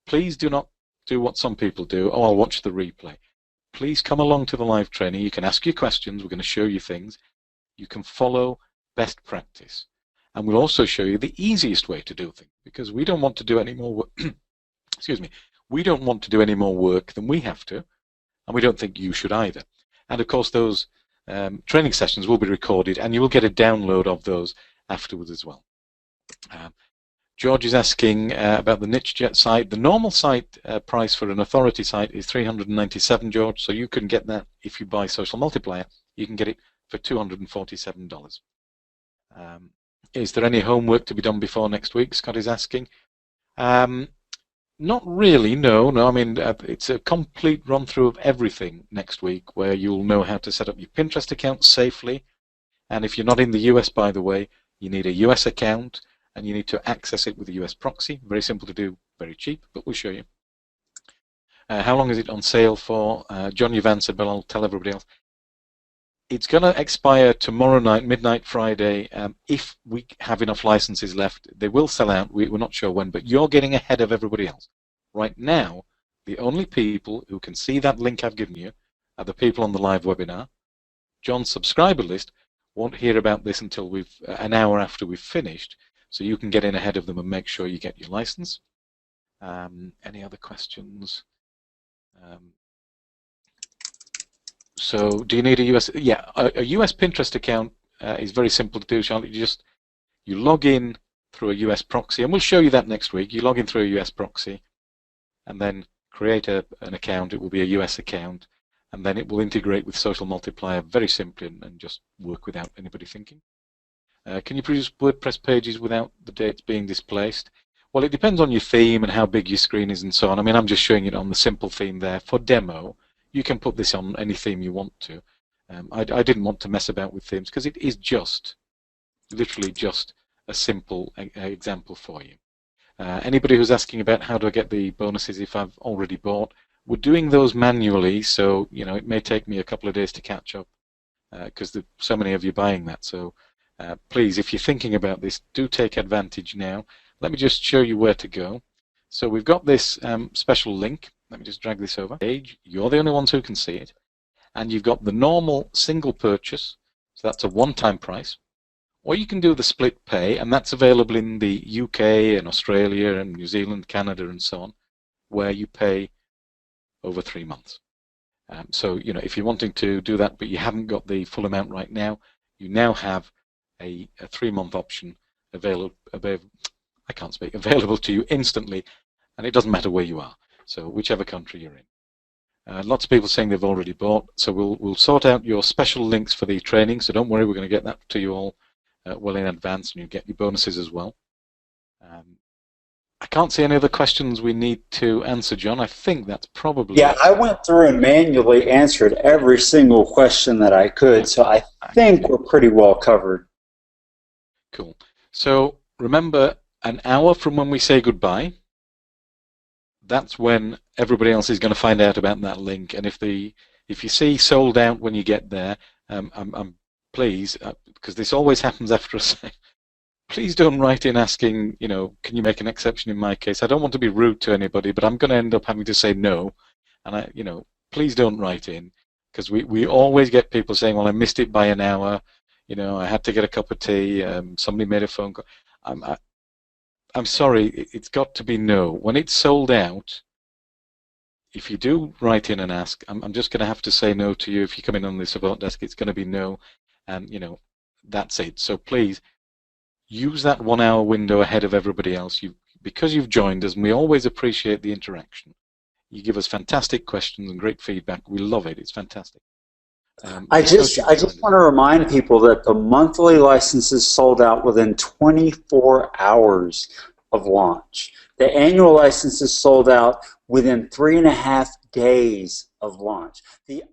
Please do not do what some people do. Oh, I'll watch the replay. Please come along to the live training. You can ask your questions. We're going to show you things. You can follow best practice. And we'll also show you the easiest way to do things, because we don't want to do any more work. Excuse me. We don't want to do any more work than we have to, and we don't think you should either. And of course, those training sessions will be recorded, and you will get a download of those afterwards as well. George is asking about the NicheJet site. The normal site price for an authority site is $397, George, so you can get that if you buy Social Multiplier. You can get it for $247. Is there any homework to be done before next week? Scott is asking. Not really, no. I mean, it's a complete run-through of everything next week, where you'll know how to set up your Pinterest account safely. And if you're not in the US, by the way, you need a US account, and you need to access it with a US proxy. Very simple to do, very cheap, but we'll show you. How long is it on sale for? John, you've answered, but I'll tell everybody else. It's going to expire tomorrow night, midnight Friday, if we have enough licenses left. They will sell out. We're not sure when, but you're getting ahead of everybody else. Right now, the only people who can see that link I've given you are the people on the live webinar. John's subscriber list won't hear about this until an hour after we've finished, so you can get in ahead of them and make sure you get your license. Any other questions? So do you need a US? Yeah, a US Pinterest account is very simple to do, Charlotte. You log in through a US proxy, and we'll show you that next week. You log in through a US proxy and then create an account. It will be a US account, and then it will integrate with Social Multiplier very simply and just work without anybody thinking. Can you produce WordPress pages without the dates being displaced? Well, it depends on your theme and how big your screen is and so on. I mean, I'm just showing it on the simple theme there. For demo, you can put this on any theme you want to. I didn't want to mess about with themes because it is literally just a simple example for you. Anybody who's asking about how do I get the bonuses if I've already bought, we're doing those manually, so you know it may take me a couple of days to catch up because there's so many of you buying that. So please, if you're thinking about this, do take advantage now. Let me just show you where to go. So we've got this special link. Let me just drag this over. You're the only ones who can see it. And you've got the normal single purchase, so that's a one-time price. Or you can do the split pay, and that's available in the UK and Australia and New Zealand, Canada, and so on, where you pay over 3 months. So, you know, if you're wanting to do that, but you haven't got the full amount right now, you now have a 3-month option available to you instantly, and it doesn't matter where you are. So whichever country you're in. Lots of people saying they've already bought, so we'll sort out your special links for the training, so don't worry, we're going to get that to you all well in advance, and you get your bonuses as well. I can't see any other questions we need to answer, John. I think that's probably... Yeah, I went through and manually answered every single question that I could, so I think we're pretty well covered. Cool. So remember, an hour from when we say goodbye, that's when everybody else is going to find out about that link. And if you see sold out when you get there, please, because this always happens after us, please don't write in asking, you know, can you make an exception in my case? I don't want to be rude to anybody, but I'm going to end up having to say no. And you know, please don't write in. because we always get people saying, well, I missed it by an hour, you know, I had to get a cup of tea, somebody made a phone call. I'm sorry, it's got to be no. When it's sold out, if you do write in and ask, I'm just going to have to say no to you. If you come in on the support desk, it's going to be no, and you know, that's it. So please use that 1 hour window ahead of everybody else. Because you've joined us, and we always appreciate the interaction. You give us fantastic questions and great feedback. We love it. It's fantastic. I just want to remind people that the monthly licenses sold out within 24 hours of launch. The annual licenses sold out within 3.5 days of launch. The